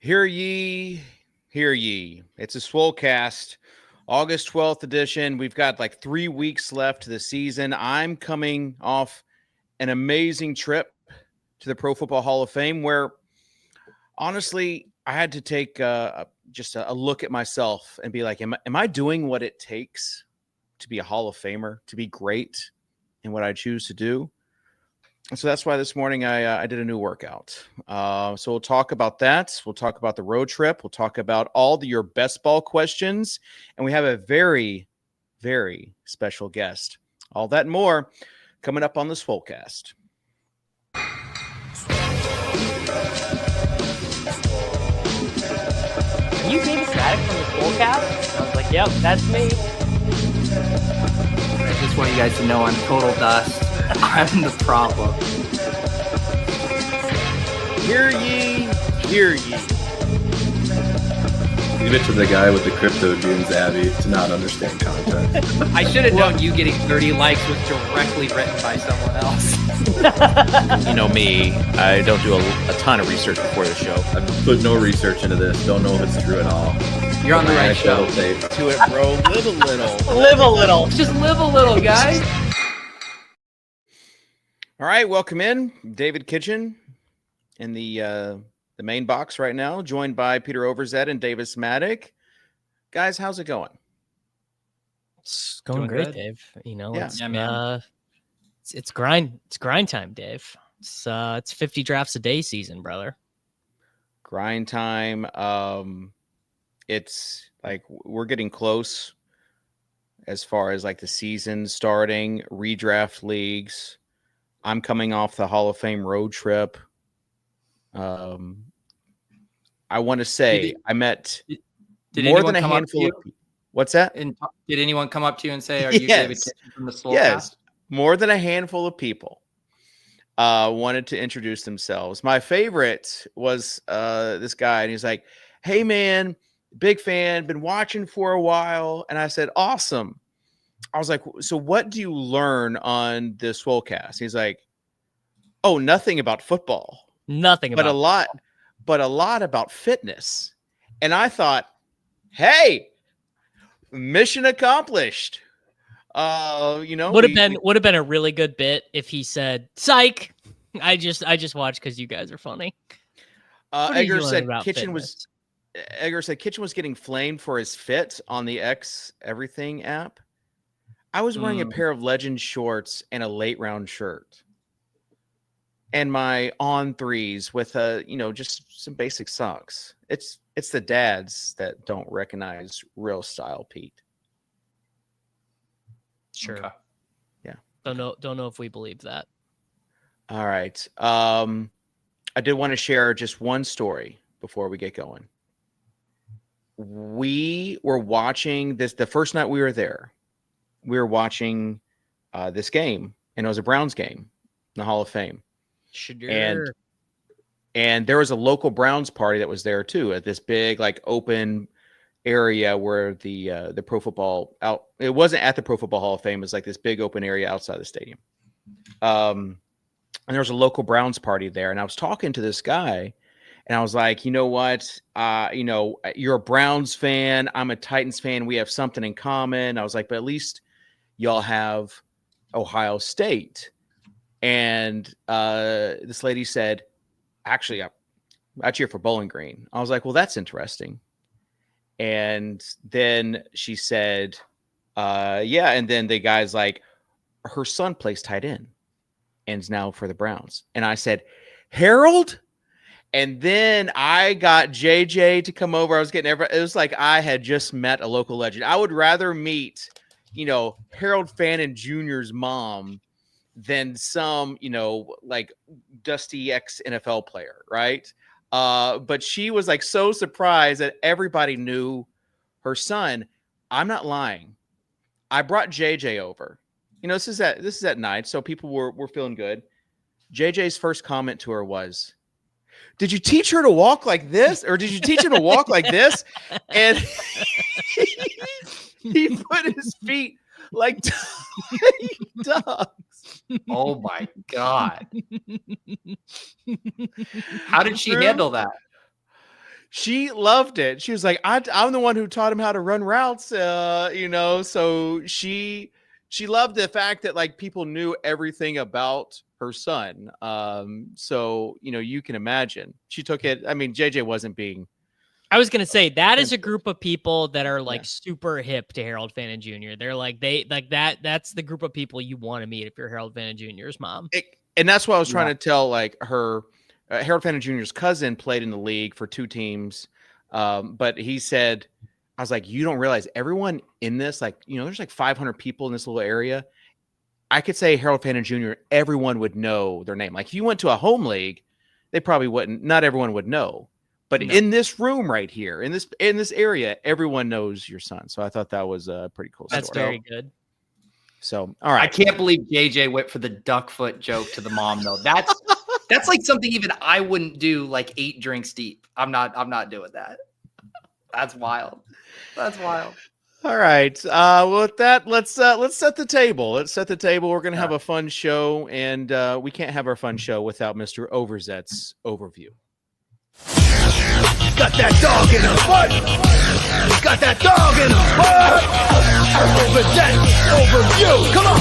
Hear ye, hear ye. It's a Swolecast, August 12th edition. We've got like 3 weeks left to the season. I'm coming off an amazing trip to the Pro Football Hall of Fame where, honestly, I had to take just a look at myself and be like, am I doing what it takes to be a Hall of Famer, to be great in what I choose to do? And so that's why this morning I did a new workout. So we'll talk about that. We'll talk about the road trip. We'll talk about your best ball questions. And we have a very, very special guest. All that and more coming up on the Swolecast. Are you David Maddox from the Swolecast? I was like, yep, that's me. I just want you guys to know I'm total dust. I'm the problem. Hear ye, hear ye. Leave it to the guy with the crypto dunes, Abby, to not understand context. I should have known you getting 30 likes was directly written by someone else. You know me, I don't do a ton of research before the show. I've put no research into this. Don't know if it's true at all. You're on the right show. To it, bro. Live a little. Live a little. Just live a little, guys. All right, welcome in David Kitchen in the main box right now, joined by Peter Overzet and Davis Maddock. Guys, how's it going? It's going Doing great, good. Dave. You know, Yeah. it's grind time, Dave. It's 50 drafts a day season, brother. Grind time. It's like we're getting close as far as like the season starting, redraft leagues. I'm coming off the Hall of Fame road trip. I want to say I met Did more anyone than a come up to handful you? of people. What's that? And did anyone come up to you and say, "Are you Yes. David Kitchen from the Swolecast?" Yes, more than a handful of people wanted to introduce themselves. My favorite was this guy, and he's like, "Hey, man, big fan, been watching for a while." And I said, "Awesome." I was like, "So what do you learn on this Swolecast?" He's like, "Oh, nothing about football, Nothing but about a lot about fitness." And I thought, "Hey, mission accomplished." would have been a really good bit if he said, "Psych." I just watched because you guys are funny. What did you Edgar learn said about Kitchen fitness? was getting flamed for his fit on the X Everything app. I was wearing a pair of Legend shorts and a late round shirt. And my on threes with just some basic socks. It's the dads that don't recognize real style, Pete. Sure. Okay. Yeah. Don't know if we believe that. All right. I did want to share just one story before we get going. We were watching this the first night we were there. We were watching this game, and it was a Browns game in the Hall of Fame. Sure. And there was a local Browns party that was there too, at this big like open area where the Pro Football out. It wasn't at the Pro Football Hall of Fame. It was like this big open area outside the stadium. And there was a local Browns party there, and I was talking to this guy, and I was like, you know what? You're a Browns fan. I'm a Titans fan. We have something in common. I was like, but at least y'all have Ohio State. And this lady said, actually, I cheer for Bowling Green. I was like, well, that's interesting. And then she said, yeah. And then the guy's like, her son plays tight end and is now for the Browns. And I said, Harold? And then I got JJ to come over. I was getting it was like I had just met a local legend. I would rather meet, Harold Fannin Jr.'s mom than some, like Dusty X NFL player, right? But she was like so surprised that everybody knew her son. I'm not lying. I brought JJ over. This is at night, so people were feeling good. JJ's first comment to her was, "Did you teach her to walk like this, or did you teach her to walk like this?" And he put his feet like dogs. Oh my God. How did she handle that? she loved it. She was like, I'm the one who taught him how to run routes, so she loved the fact that like people knew everything about her son. So, you can imagine she took it. I mean, JJ wasn't being. I was going to say that is a group of people that are like super hip to Harold Fannin Jr. They're like, that's the group of people you want to meet if you're Harold Fannin Jr.'s mom. And that's what I was trying to tell like her. Harold Fannin Jr.'s cousin played in the league for 2 teams. But he said, I was like, you don't realize everyone in this, like, there's like 500 people in this little area. I could say Harold Fannin Jr., everyone would know their name. Like if you went to a home league, they probably wouldn't, not everyone would know. But in this room right here, in this area, everyone knows your son. So I thought that was a pretty cool story. That's very good. So, all right. I can't believe JJ went for the duck foot joke to the mom, though. That's like something even I wouldn't do like 8 drinks deep. I'm not doing that. That's wild. That's wild. All right. Well, with that, let's set the table. Let's set the table. We're going to have a fun show, and we can't have our fun show without Mr. OVERZETS overview. Got that dog in a butt. Got that dog in a butt. OVERZETS overview. Come on.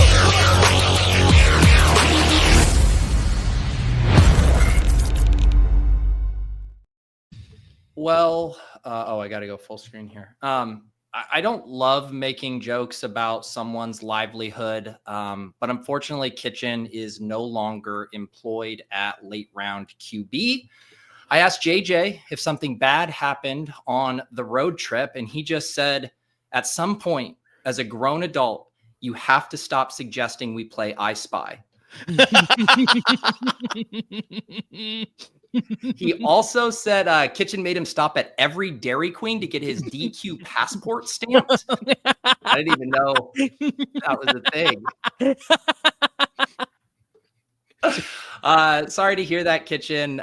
Well, I got to go full screen here. I don't love making jokes about someone's livelihood, but unfortunately, Kitchen is no longer employed at late round QB. I asked JJ if something bad happened on the road trip, and he just said, at some point, as a grown adult, you have to stop suggesting we play I Spy. He also said Kitchen made him stop at every Dairy Queen to get his DQ passport stamped. I didn't even know that was a thing. Sorry to hear that, Kitchen.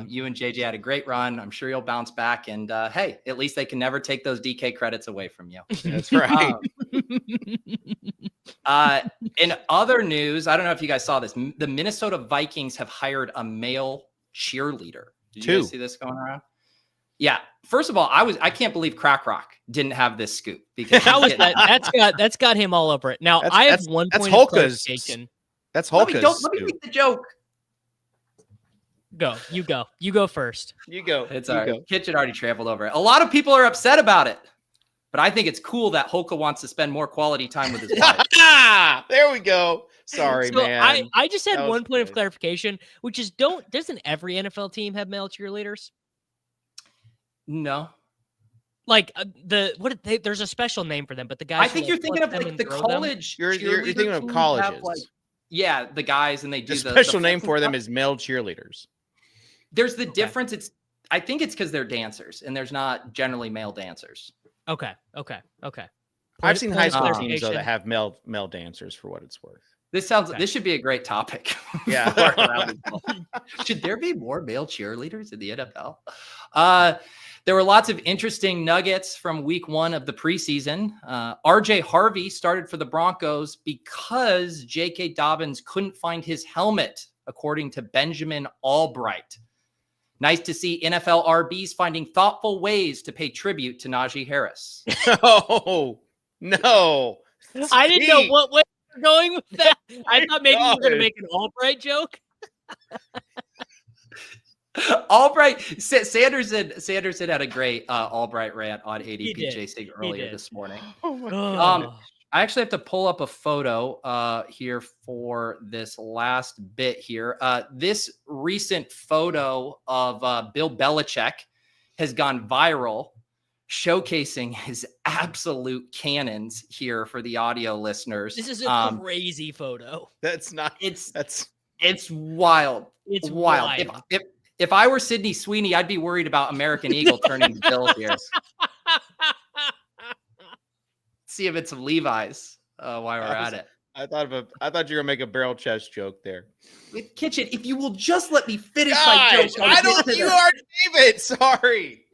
You and JJ had a great run. I'm sure you'll bounce back. And hey, at least they can never take those DK credits away from you. That's right. In other news, I don't know if you guys saw this. The Minnesota Vikings have hired a male cheerleader. Did you guys see this going around? Yeah. First of all, I can't believe Crack Rock didn't have this scoop because that's got him all over it. Now I have one point of clarification. That's Hulka's. Let me make the joke. You go first. You go. It's all right. Kitchen already trampled over it. A lot of people are upset about it, but I think it's cool that Hulka wants to spend more quality time with his wife. There we go. Sorry, man. I just had one point of clarification, which is doesn't every NFL team have male cheerleaders? No. Like there's a special name for them, but the guys. I think you're thinking of like the college. You're thinking of colleges. Yeah, the guys, and they do the special name for them is male cheerleaders. There's the difference. I think it's because they're dancers, and there's not generally male dancers. Okay. I've seen high school teams though that have male dancers. For what it's worth, this should be a great topic. Yeah. Should there be more male cheerleaders in the NFL? There were lots of interesting nuggets from week 1 of the preseason. RJ Harvey started for the Broncos because J.K. Dobbins couldn't find his helmet, according to Benjamin Albright. Nice to see NFL RBs finding thoughtful ways to pay tribute to Najee Harris. Oh, no. I didn't know what way you're going with that. I thought maybe you were going to make an Albright joke. Albright, Sanderson had a great Albright rant on ADP Chasing earlier this morning. Oh my God. I actually have to pull up a photo here for this last bit here. This recent photo of Bill Belichick has gone viral, showcasing his absolute cannons here for the audio listeners. This is a crazy photo. It's wild. It's wild. If I were Sydney Sweeney, I'd be worried about American Eagle turning to Bill here. See if it's some Levi's while we're at it. I thought you were gonna make a barrel chest joke there. With Kitchen, if you will just let me finish my joke. I don't. You already gave it. Sorry.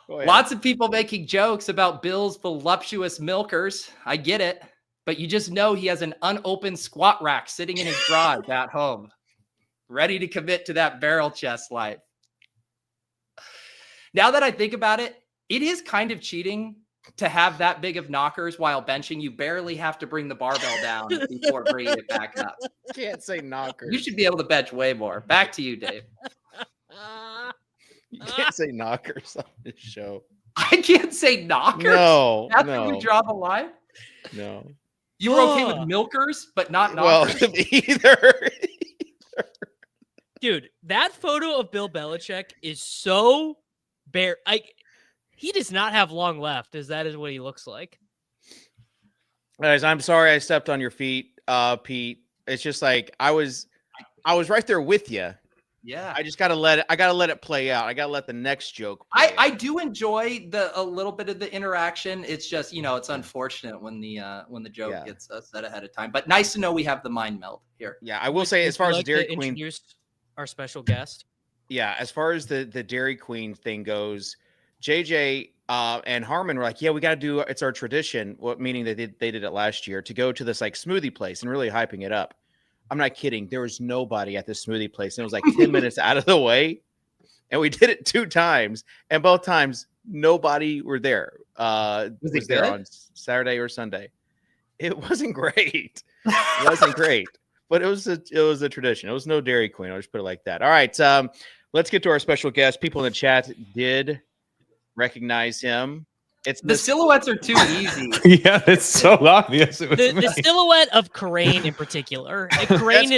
Lots of people making jokes about Bill's voluptuous milkers. I get it, but you just know he has an unopened squat rack sitting in his garage at home, ready to commit to that barrel chest life. Now that I think about it, it is kind of cheating to have that big of knockers while benching. You barely have to bring the barbell down before bringing it back up. Can't say knockers. You should be able to bench way more. Back to you, Dave. You can't say knockers on this show. I can't say knockers. No, That's no, where we draw the line. no. You were okay with milkers, but not knockers. Well, either. Dude, that photo of Bill Belichick is so bare. He does not have long left, as that is what he looks like. Guys, I'm sorry I stepped on your feet, Pete. It's just like I was right there with you. Yeah, I just gotta let it play out. I gotta let the next joke play I out. do enjoy a little bit of the interaction. It's just, it's unfortunate when the joke gets said ahead of time. But nice to know we have the mind meld here. Yeah, I will say as far as the Dairy Queen, introduce our special guest. yeah, as far as the Dairy Queen thing goes, JJ and Harmon were like, yeah, we got to do, it's our tradition. What meaning they did it last year to go to this like smoothie place and really hyping it up. I'm not kidding. There was nobody at this smoothie place. And it was like 10 minutes out of the way. And we did it 2 times. And both times, nobody were there. Was there on Saturday or Sunday. It wasn't great. It wasn't great. But it was a tradition. It was no Dairy Queen. I'll just put it like that. All right. Let's get to our special guest. People in the chat did recognize him. It's the silhouettes are too easy. Yeah, it's so obvious. It was the silhouette of Crane in particular. Crane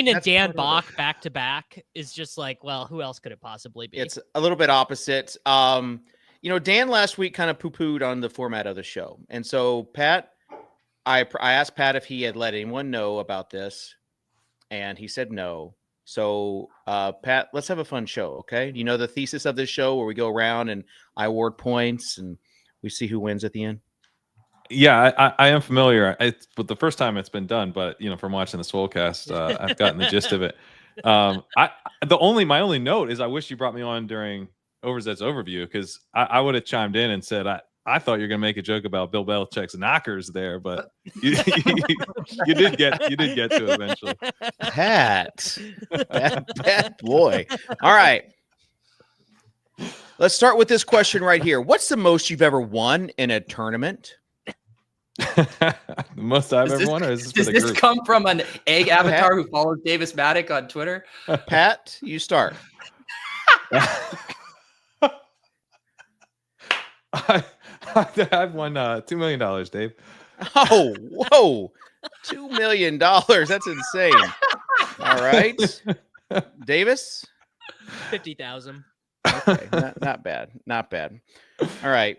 and Dan Bach back to back is just like, well, who else could it possibly be? It's a little bit opposite. Dan last week kind of poo-pooed on the format of the show. And so Pat, I asked Pat if he had let anyone know about this, and he said no. So Pat, let's have a fun show, okay? You know the thesis of this show where we go around and I award points and we see who wins at the end? Yeah, I am familiar. But the first time it's been done, but from watching the Swolecast, I've gotten the gist of it. My only note is I wish you brought me on during OVERZETS overview, because I would have chimed in and said I thought you were gonna make a joke about Bill Belichick's knockers there, but you did get to it eventually. Pat, bad boy. All right. Let's start with this question right here. What's the most you've ever won in a tournament? The most I've ever won, or is this does for the this group? come from an egg avatar who follows Davis Maddock on Twitter? Pat, you start. I've won $2 million, Dave. Oh, whoa. $2 million. That's insane. All right. Davis? 50,000. Okay, not bad. Not bad. All right.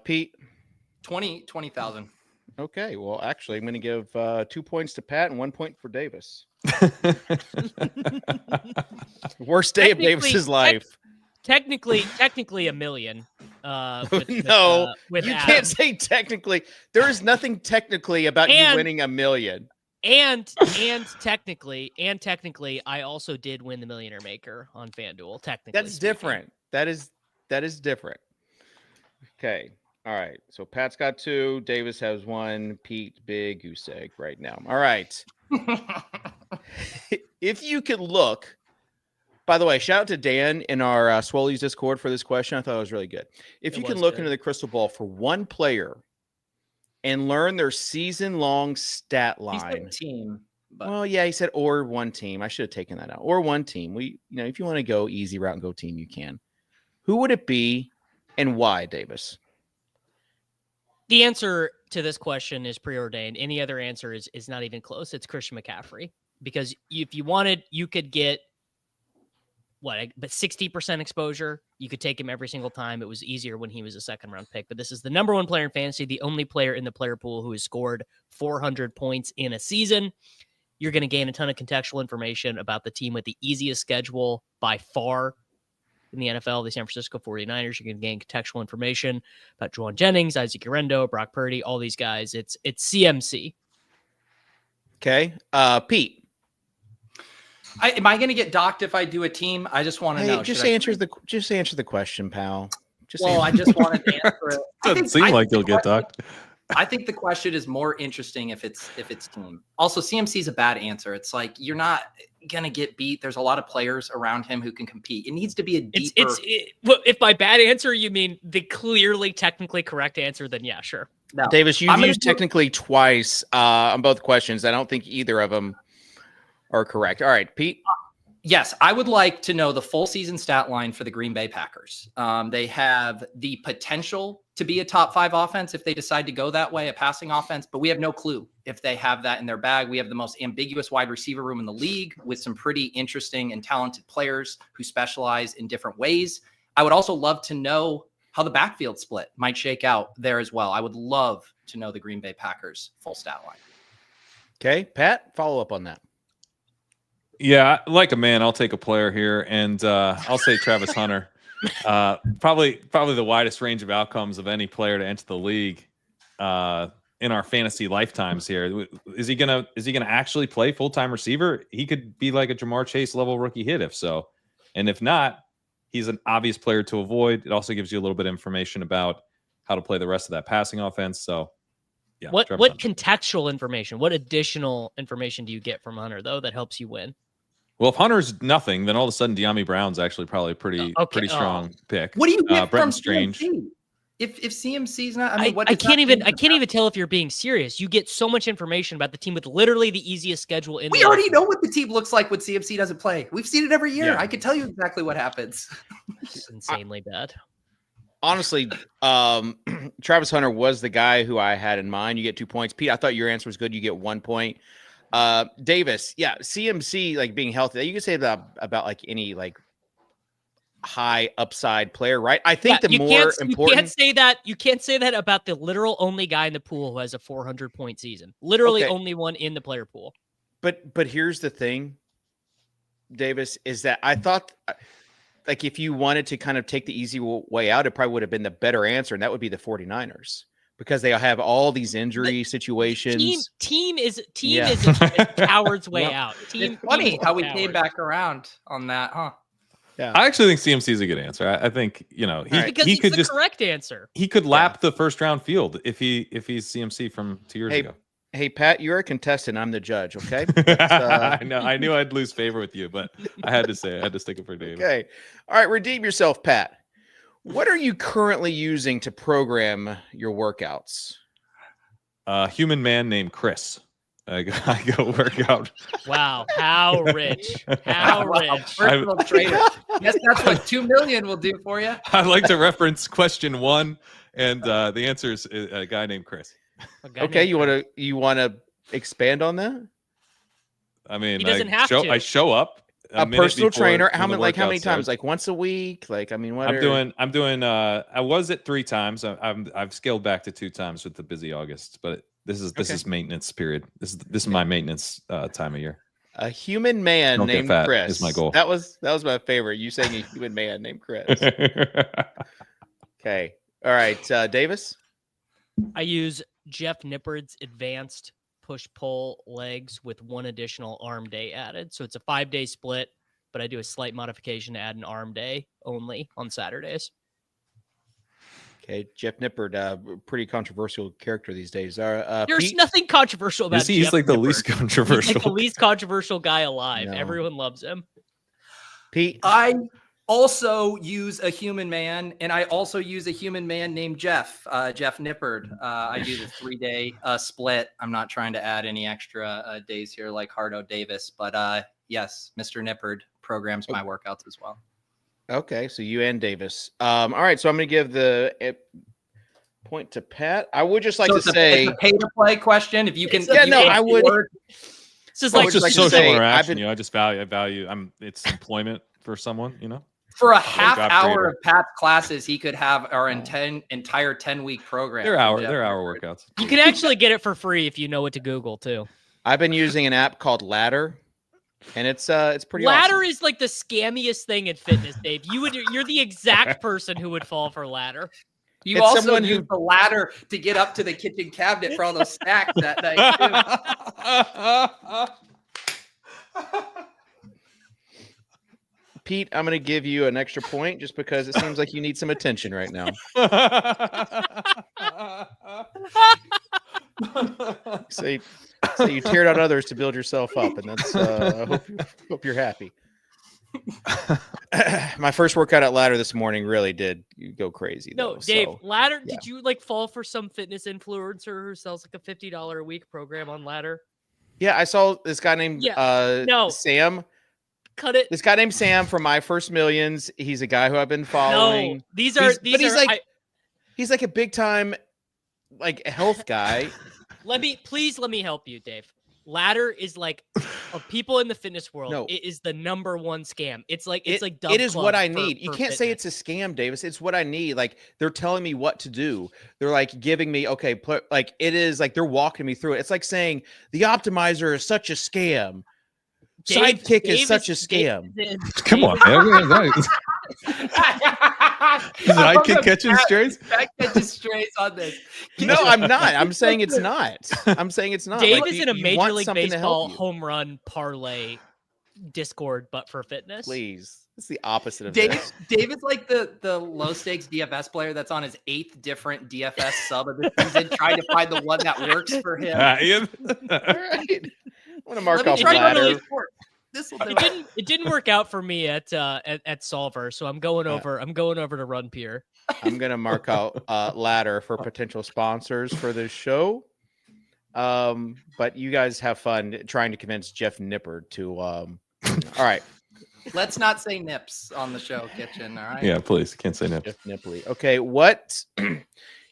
Pete? 20,000. Okay. Well, actually, I'm going to give 2 points to Pat and 1 point for Davis. Worst day of Davis's life. Technically $1 million. No, with you Adam. can't say technically. There is nothing technically about you winning $1 million. And technically, I also did win the Millionaire Maker on FanDuel. Technically, that's different. That is different. Okay. All right. So Pat's got 2. Davis has 1. Pete, big goose egg right now. All right. If you could look, by the way, shout out to Dan in our Swollies Discord for this question. I thought it was really good. If you can look into the crystal ball for one player and learn their season-long stat line. He's team. But... Well, yeah, he said or one team. I should have taken that out. Or one team. If you want to go easy route and go team, you can. Who would it be and why, Davis? The answer to this question is preordained. Any other answer is not even close. It's Christian McCaffrey. Because if you wanted, you could get but 60% exposure. You could take him every single time. It was easier when he was a second-round pick. But this is the number 1 player in fantasy, the only player in the player pool who has scored 400 points in a season. You're going to gain a ton of contextual information about the team with the easiest schedule by far in the NFL, the San Francisco 49ers. You're going to gain contextual information about Juwan Jennings, Isaac Urendo, Brock Purdy, all these guys. It's CMC. Okay. Pete. Am I going to get docked if I do a team? I just want to know. Just answer the question, pal. I just wanted to answer it. Doesn't seem like you'll get docked. I think the question is more interesting if it's team. Also, CMC is a bad answer. It's like you're not gonna get beat. There's a lot of players around him who can compete. It needs to be a deeper. Well, if by bad answer you mean the clearly technically correct answer, then yeah, sure. No. Davis, you've used technically twice on both questions. I don't think either of them are correct. All right, Pete. Yes, I would like to know the full season stat line for the Green Bay Packers. They have the potential to be a top 5 offense if they decide to go that way, a passing offense, but we have no clue if they have that in their bag. We have the most ambiguous wide receiver room in the league with some pretty interesting and talented players who specialize in different ways. I would also love to know how the backfield split might shake out there as well. I would love to know the Green Bay Packers full stat line. Okay, Pat, follow up on that. Yeah, like a man, I'll take a player here, and I'll say Travis Hunter. Probably the widest range of outcomes of any player to enter the league in our fantasy lifetimes here. Is he gonna actually play full-time receiver? He could be like a Jamar Chase level rookie hit if so, and if not, he's an obvious player to avoid. It also gives you a little bit of information about how to play the rest of that passing offense. So, yeah. What contextual information? What additional information do you get from Hunter though that helps you win? Well, if Hunter's nothing, then all of a sudden De'Ami Brown's actually probably a pretty strong pick. What do you get from Strange? CMC? If CMC's not, I mean, I can't even tell if you're being serious. You get so much information about the team with literally the easiest schedule in. We already know what the team looks like when CMC doesn't play. We've seen it every year. Yeah. I can tell you exactly what happens. It's insanely bad. Honestly, Travis Hunter was the guy who I had in mind. You get 2 points. Pete, I thought your answer was good. You get 1 point. Davis, yeah, CMC like being healthy. You can say that about like any like high upside player, right? I think the more important. You can't say that about the literal only guy in the pool who has a 400-point season. Literally only one in the player pool. But here's the thing, Davis, is that I thought like if you wanted to kind of take the easy way out, it probably would have been the better answer, and that would be the 49ers. Because they have all these injury situations. Team is a coward's way out. It's funny how we came back around on that, huh? Yeah. I actually think CMC is a good answer. I think he could the correct answer. He could lap the first round field if he's CMC from 2 years ago. Hey Pat, you're a contestant. I'm the judge. Okay. I know. I knew I'd lose favor with you, but I had to stick it for Dave. Okay. All right. Redeem yourself, Pat. What are you currently using to program your workouts? Human man named Chris. I go work out. Wow, how rich! How rich! Personal trainer. Yes, that's what 2 million will do for you. I like to reference question 1, and the answer is a guy named Chris. Okay, you want to expand on that? I mean, he doesn't have to. I show up. A personal trainer. How many times? Like once a week? Like, I mean, what? I'm doing. I was at 3 times. I've scaled back to 2 times with the busy August, but this is maintenance period. This is my maintenance time of year. A human man named Chris is my goal. That was my favorite. You saying a human man named Chris. Okay. All right, Davis. I use Jeff Nippard's advanced push-pull legs with 1 additional arm day added. So it's a 5-day split, but I do a slight modification to add an arm day only on Saturdays. Okay, Jeff Nippard, pretty controversial character these days. There's Pete? Nothing controversial about He's Jeff like the Nippard. least controversial. He's like the least controversial guy alive. No. Everyone loves him. Pete? I also use a human man, and I also use a human man named Jeff Nippard. I do the 3-day split. I'm not trying to add any extra days here like Hardo Davis, but yes, Mr. Nippard programs my workouts as well. Okay, so you and Davis. All right, so I'm going to give the point to Pat. I would just like to say it's a pay-to-play question. If you can, I would. This is like just like social say, interaction. I just value. it's employment for someone. For a half hour of Pat's classes, he could have our entire 10-week program. They're hour workouts. You can actually get it for free if you know what to Google too. I've been using an app called Ladder, and it's pretty Ladder awesome. is like the scammiest thing in fitness, Dave. You're the exact person who would fall for Ladder. You also use the ladder to get up to the kitchen cabinet for all those snacks that night too. Pete, I'm going to give you an extra point just because it seems like you need some attention right now. So you tear down others to build yourself up, and that's. I hope you're happy. My first workout at ladder this morning really did go crazy. No, though, Dave, so, ladder. yeah. Did you like fall for some fitness influencer who sells like a $50 a week program on ladder? Yeah, I saw this guy named No. Sam. Cut it. This guy named Sam from My First Millions. He's a guy who I've been following. No, these are. He's like a big time like health guy. Let me help you, Dave. Ladder is like of people in the fitness world. No. It is the number one scam. It's like Dub it is Club what I for- need. You for can't say fitness. it's a scam, Davis. It's what I need. Like they're telling me what to do. They're like giving me like it is like they're walking me through it. It's like saying the optimizer is such a scam. Sidekick is such a scam. Come on, man. Sidekick catching strays? Catching strays on this. No, I'm not. I'm saying it's not. I'm saying it's not. Dave Like, is in a you Major want League something to help Baseball you. home run parlay Discord, but for fitness. Please. It's the opposite of Dave this. is like the low stakes DFS player that's on his 8th different DFS sub of the season, trying to find the one that works for him. Ian? All right. I want to mark Let me off try to ladder. really work. This will do it. It didn't work out for me at Solver, so I'm going over to Run Pier. I'm gonna mark out ladder for potential sponsors for this show. But you guys have fun trying to convince Jeff Nippard to. All right, Let's not say nips on the show, Kitchen. All right. Yeah, please. Can't say no. Jeff Nipley. Okay, what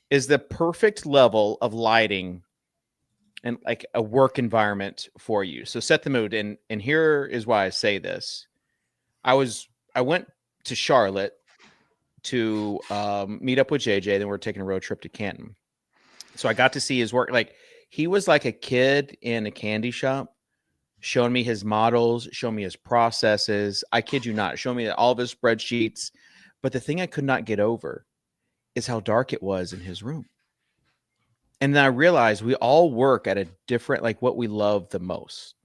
is the perfect level of lighting and like a work environment for you? So set the mood, and here is why I say this. I went to Charlotte to meet up with JJ. Then we're taking a road trip to Canton. So I got to see his work. Like he was like a kid in a candy shop, showing me his models, showing me his processes. I kid you not, showing me all of his spreadsheets. But the thing I could not get over is how dark it was in his room. And then I realized we all work at a different, like what we love the most.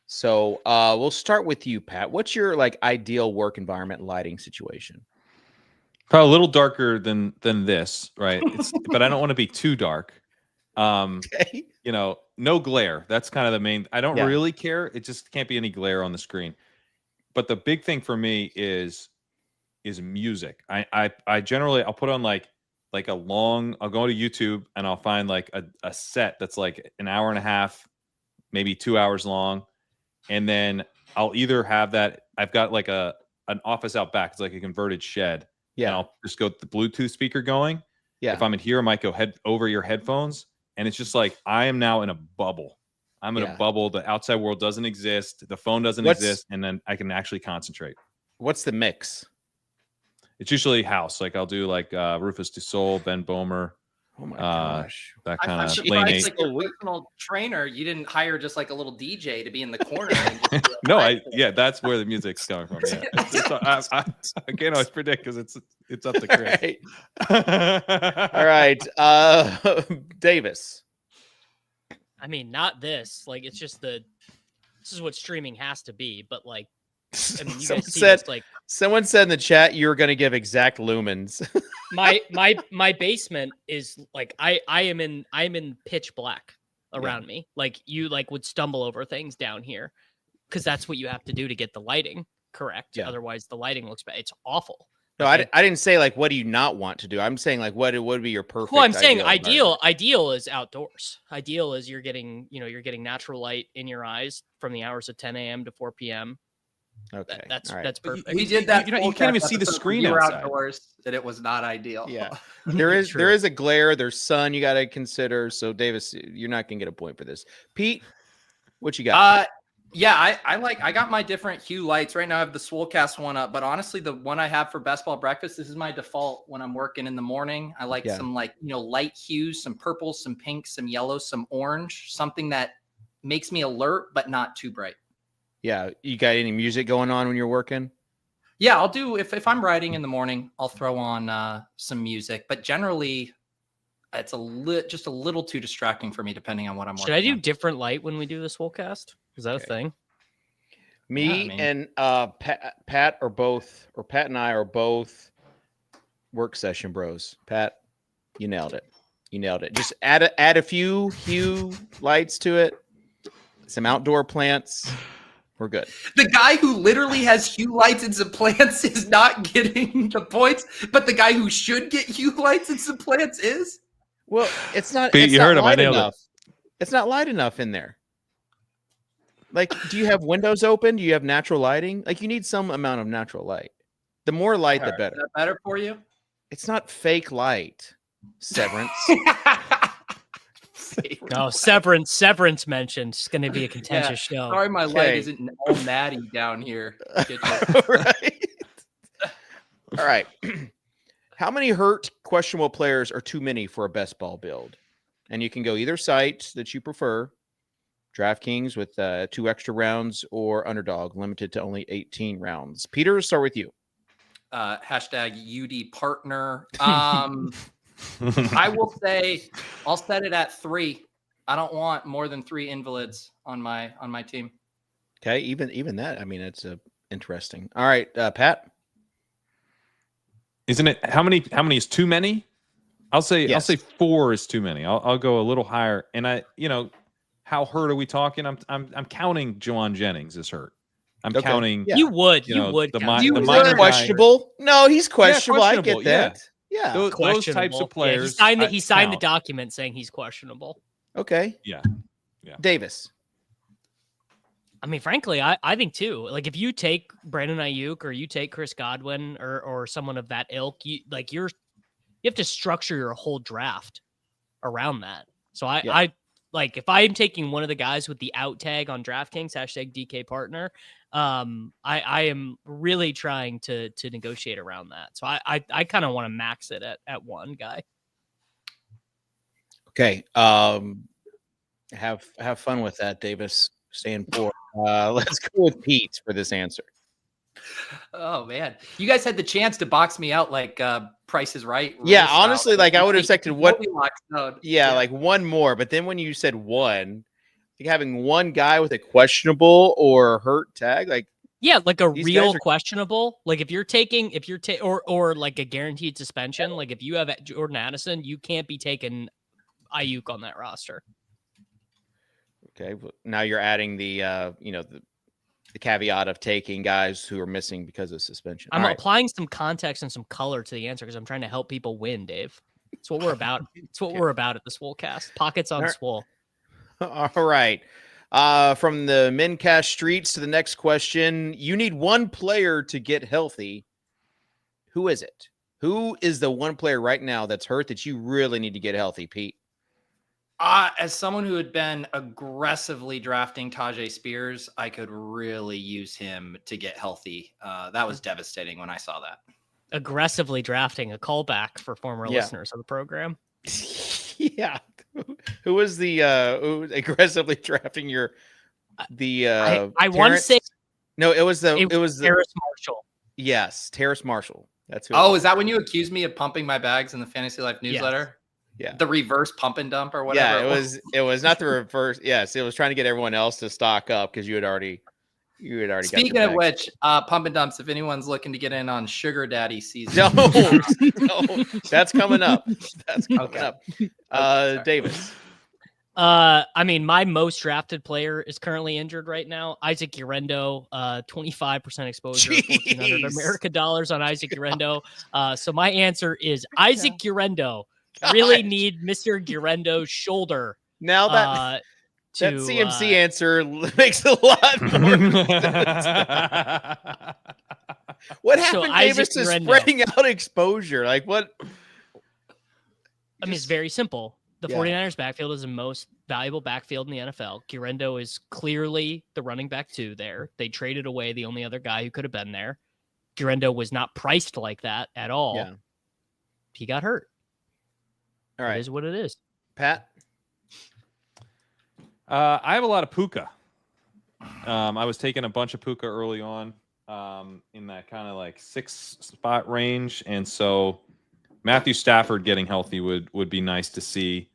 So we'll start with you, Pat. What's your like ideal work environment lighting situation? Probably a little darker than this, right? But I don't want to be too dark. Okay. You know, no glare. That's kind of the main. I don't Yeah. really care. It just can't be any glare on the screen. But the big thing for me is music. I generally I'll put on like a long. I'll go to YouTube and I'll find like a set that's like an hour and a half, maybe 2 hours long, and then I'll either have that. I've got like an office out back. It's like a converted shed. Yeah. And I'll just go with the Bluetooth speaker going. Yeah. If I'm in here, I might go over your headphones. And it's just like, I am now in a bubble. I'm in a bubble. The outside world doesn't exist. The phone doesn't exist. And then I can actually concentrate. What's the mix? It's usually house. Like I'll do like Rufus Du Sol, Ben Bomer. Oh my gosh. That I'm kind of surprised, lane 8. like your personal trainer, you didn't hire just like a little DJ to be in the corner. And just do a No, live that's where the music's coming from. Yeah. I can't always predict because it's up to Chris. All right. Davis. I mean, not this. Like, it's just this is what streaming has to be. But like, I mean, you guys see this, like Someone said in the chat you were going to give exact lumens. my basement is like I'm in pitch black around me. Like you like would stumble over things down here because that's what you have to do to get the lighting correct. Yeah. Otherwise, the lighting looks bad. It's awful. No, I didn't say like what do you not want to do. I'm saying like what would be your perfect. Well, I'm saying environment. ideal is outdoors. Ideal is you're getting natural light in your eyes from the hours of 10 a.m. to 4 p.m. Okay, That's all right. that's perfect. We did that. You can't even see the screen you were outside. outdoors, and it was not ideal. Yeah, there is a glare. There's sun you got to consider. So Davis, you're not gonna get a point for this. Pete, what you got? Yeah, I got my different hue lights right now. I have the Swolecast one up, but honestly, the one I have for Best Ball Breakfast, this is my default when I'm working in the morning. I like some like light hues, some purples, some pinks, some yellows, some orange, something that makes me alert but not too bright. Yeah, you got any music going on when you're working? Yeah, I'll do if I'm writing in the morning, I'll throw on some music, but generally it's just a little too distracting for me depending on what I'm working Should I do on. different light when we do the Swolecast? Is that a thing? Me and Pat are both, or Pat and I are both work session bros. Pat, you nailed it. You nailed it. Just add a few hue lights to it. some outdoor plants. We're good. The guy who literally has hue lights and some plants is not getting the points, but the guy who should get hue lights and some plants is. Well, it's not. Pete, It's you not heard him. I light nailed it. enough. It's not light enough in there. Like, do you have windows open? Do you have natural lighting? Like, you need some amount of natural light. The more light, the Is better. that better for you? It's not fake light. Severance. No, Severance mentioned. It's going to be a contentious show. Sorry, my light Okay. isn't all natty down here. Right. All right. How many hurt questionable players are too many for a best ball build? And you can go either site that you prefer. DraftKings with 2 extra rounds or Underdog limited to only 18 rounds. Peter, start with you. Hashtag UD partner. I will say I'll set it at 3. I don't want more than 3 invalids on my team. Okay, even that. I mean, it's interesting. All right, Pat. Isn't it how many is too many? I'll say Yes. 4 is too many. I'll go a little higher. And how hurt are we talking? I'm counting Juwan Jennings as hurt. I'm Okay. counting Yeah. You would. you You know, would. the count mi- him. the He's minor guy- questionable. No, he's questionable. I questionable, get that. Yeah. those types of Questionable. Yeah, players. he signed the count. document saying he's questionable. Okay. Yeah. Davis. I mean, frankly, I think too. Like, if you take Brandon Ayuk or you take Chris Godwin or someone of that ilk, you have to structure your whole draft around that. So I like, if I'm taking one of the guys with the out tag on DraftKings, hashtag DK partner, I am really trying to negotiate around that. So I kind of want to max it at one guy. Okay. Have fun with that, Davis. Staying 4. Let's go with Pete for this answer. Oh man, you guys had the chance to box me out like Price is Right. Yeah, style. honestly, like I would have expected what. Goldilocks zone. Yeah, like one more. But then when you said one, like having one guy with a questionable or hurt tag, like Yeah, like a These real guys are- questionable. Like if you're or like a guaranteed suspension. Like if you have Jordan Addison, you can't be taking Ayuk on that roster. okay, well, now you're adding the the caveat of taking guys who are missing because of suspension. I'm All right. applying some context and some color to the answer because I'm trying to help people win, Dave. It's what we're about. It's what we're about at the Swolecast. Pockets on All right. Swole. All right. From the Mencash streets to the next question. You need one player to get healthy. Who is it? Who is the one player right now that's hurt that you really need to get healthy, Pete? As someone who had been aggressively drafting Tajay Spears, I could really use him to get healthy. That was devastating when I saw that. Aggressively drafting, a callback for former Yeah. listeners of the program. Yeah. Who was the who was aggressively drafting your I want to say no, it was the Harris Marshall. yes, Terrace Marshall. That's who. Oh, is that when you accused me of pumping my bags in the Fantasy Life newsletter? Yeah. The reverse pump and dump or whatever. Yeah, it was not the reverse. Yes, it was trying to get everyone else to stock up because you had already got Speaking your of bag. which, pump and dumps, if anyone's looking to get in on Sugar Daddy season. don't. That's coming up. That's coming Okay. up. sorry. Davis. I mean, my most drafted player is currently injured right now. Isaac Urendo, 25% exposure, $1,400 Jeez. America dollars on Isaac Urendo. So my answer is Isaac Urendo. Really God. need Mr. Urendo's shoulder. Now that To, that CMC answer makes a lot more. What So happened, Isaac Davis, to Urendo. spreading out exposure? Like what? I mean, it's very simple. The Yeah. 49ers backfield is the most valuable backfield in the NFL. Urendo is clearly the running back 2 there. They traded away the only other guy who could have been there. Urendo was not priced like that at all. Yeah. He got hurt. All It right, is what it is. Pat. I have a lot of Puka. I was taking a bunch of Puka early on in that kind of like 6 spot range. And so Matthew Stafford getting healthy would be nice to see.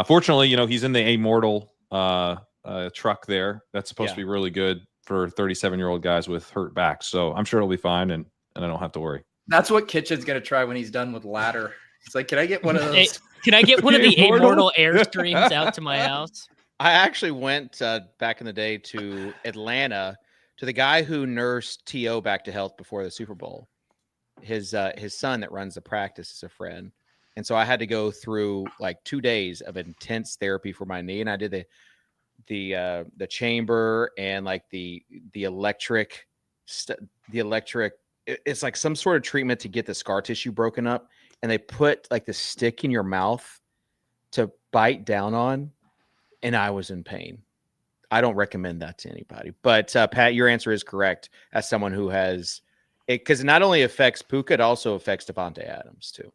Fortunately, he's in the immortal truck there. That's supposed to be really good for 37-year-old guys with hurt backs. So I'm sure it'll be fine, and I don't have to worry. That's what Kitchen's going to try when he's done with ladder. It's like, can I get one of Hey, those? can I get one of the Immortal? immortal Airstreams out to my house? I actually went back in the day to Atlanta to the guy who nursed T.O. back to health before the Super Bowl. His son that runs the practice is a friend. And so I had to go through like 2 days of intense therapy for my knee. And I did the chamber and like the electric, it's like some sort of treatment to get the scar tissue broken up. And they put like the stick in your mouth to bite down on. And I was in pain. I don't recommend that to anybody. But Pat, your answer is correct. As someone who has it, because it not only affects Puka, it also affects Devontae Adams too.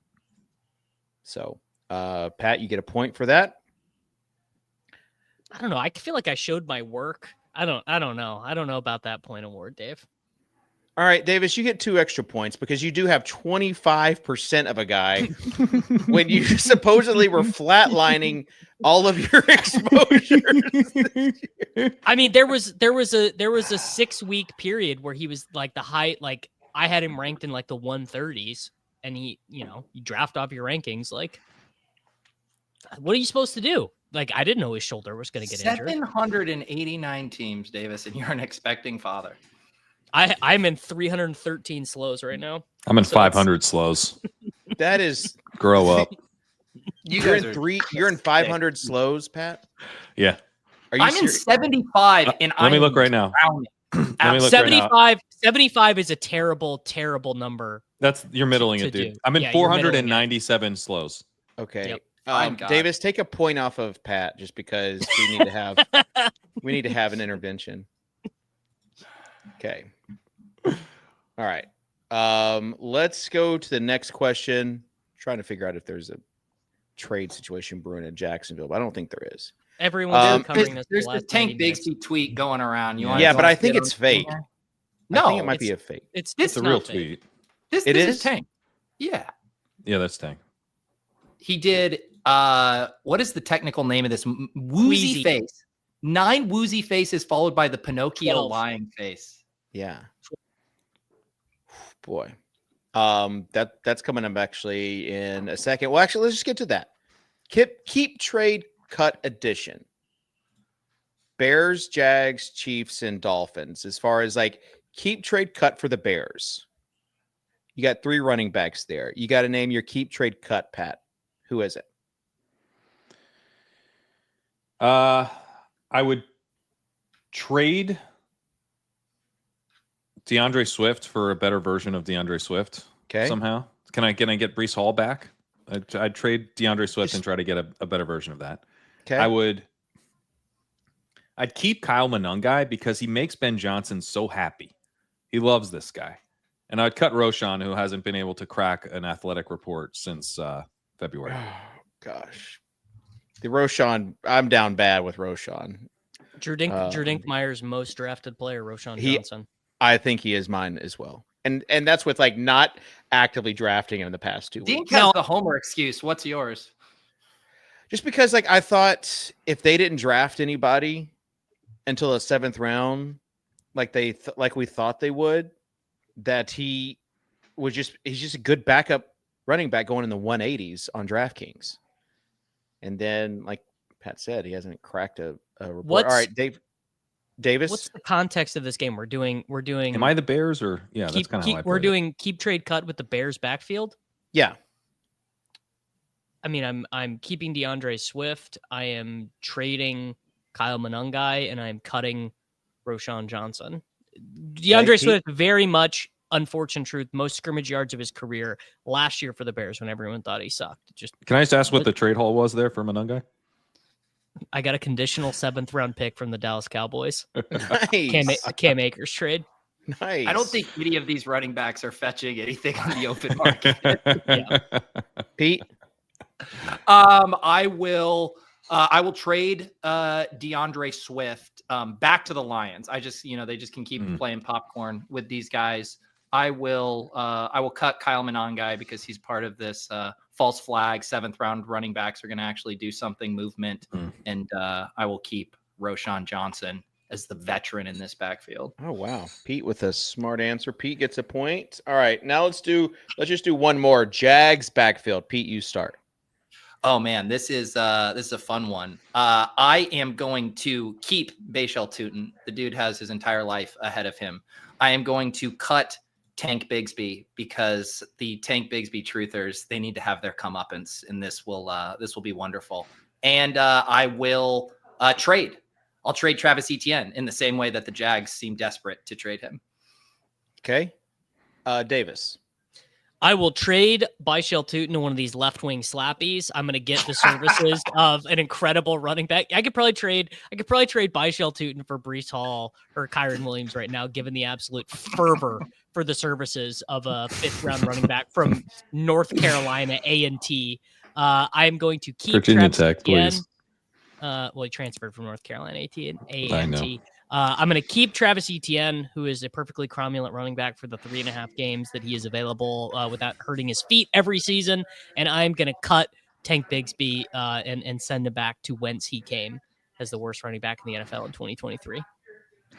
So, Pat, you get a point for that. I don't know. I feel like I showed my work. I don't know. I don't know about that point award, Dave. All right, Davis, you get 2 extra points because you do have 25% of a guy when you supposedly were flatlining all of your exposures. I mean, there was a 6-week period where he was like the high, like I had him ranked in like the 130s, and he, you draft off your rankings. Like, what are you supposed to do? Like, I didn't know his shoulder was going to get injured. 789 teams, Davis, and you're an expecting father. I'm in 313 slows right now. I'm in 500 slows. That is Grow up. you're in 500 slows, Pat. Yeah. Are you I'm in 75, and Let me look right now. Let me look 75. right now. 75 is a terrible, terrible number. You're middling it, dude. do. I'm in Yeah, you're middling it. 497 slows. Okay. Yep. Fine, God. Davis, take a point off of Pat just because we need to have an intervention. Okay. All right. Let's go to the next question. Trying to figure out if there's a trade situation brewing in Jacksonville, but I don't think there is. Everyone's covering this. There's the Tank Bigsby tweet going around. But I think it's fake. No, I think it might be a fake. It's a real tweet. This is Tank. Yeah. Yeah, that's Tank. He did. What is the technical name of this? Woozy face. 9 woozy faces followed by the Pinocchio 12. lying face. Yeah. Boy. That's coming up actually in a second. Well, actually, let's just get to that. Keep trade cut edition. Bears, Jags, Chiefs, and Dolphins. As far as like keep trade cut for the Bears. You got 3 running backs there. You got to name your keep trade cut, Pat. Who is it? I would trade DeAndre Swift for a better version of DeAndre Swift. Okay. Somehow. Can I get Breece Hall back? I'd trade DeAndre Swift and try to get a better version of that. Okay. I'd keep Kyle Monangai because he makes Ben Johnson so happy. He loves this guy. And I'd cut Roshan, who hasn't been able to crack an athletic report since February. Oh, gosh. The Roshan, I'm down bad with Roshan. Drew Dinkmeyer's most drafted player, Roshan Johnson. I think he is mine as well. And that's with like not actively drafting him in the past 2 weeks. Dink has the homer excuse. What's yours? Just because like I thought if they didn't draft anybody until the 7th round, like we thought they would, that he's just a good backup running back going in the 180s on DraftKings. And then, like Pat said, he hasn't cracked a report. All right, Davis. What's the context of this game? We're doing. Am I the Bears or yeah? That's kind of how I we're doing keep trade cut with the Bears backfield. Yeah. I mean, I'm keeping DeAndre Swift. I am trading Kyle Monangai, and I'm cutting Roshan Johnson. DeAndre Swift, very much unfortunate truth, most scrimmage yards of his career last year for the Bears when everyone thought he sucked. Can I just ask what the trade haul was there for Monangai? I got a conditional 7th round pick from the Dallas Cowboys. Nice. Cam Akers trade. Nice. I don't think any of these running backs are fetching anything on the open market. Pete. I will trade DeAndre Swift back to the Lions. They just can keep playing popcorn with these guys. I will cut Kyle Monangai because he's part of this false flag 7th round running backs are going to actually do something movement. And I will keep Roshan Johnson as the veteran in this backfield. Oh, wow. Pete with a smart answer. Pete gets a point. All right. Now let's just do one more. Jags backfield. Pete, you start. Oh man, this is a fun one. I am going to keep Bayshell Tootin. The dude has his entire life ahead of him. I am going to cut Tank Bigsby because the Tank Bigsby truthers, they need to have their comeuppance, and this will be wonderful. And I will trade. I'll trade Travis Etienne in the same way that the Jags seem desperate to trade him. Okay. Davis. I will trade Byshell Tootin to one of these left-wing slappies. I'm going to get the services of an incredible running back. I could probably trade Byshell Tootin for Breece Hall or Kyron Williams right now, given the absolute fervor for the services of a 5th-round running back from North Carolina A&T. I am going to keep Virginia Travis Tech, Etienne. please. Well, he transferred from North Carolina A&T. I know. I'm going to keep Travis Etienne, who is a perfectly cromulent running back for the 3.5 games that he is available without hurting his feet every season. And I'm going to cut Tank Bigsby and send him back to whence he came as the worst running back in the NFL in 2023.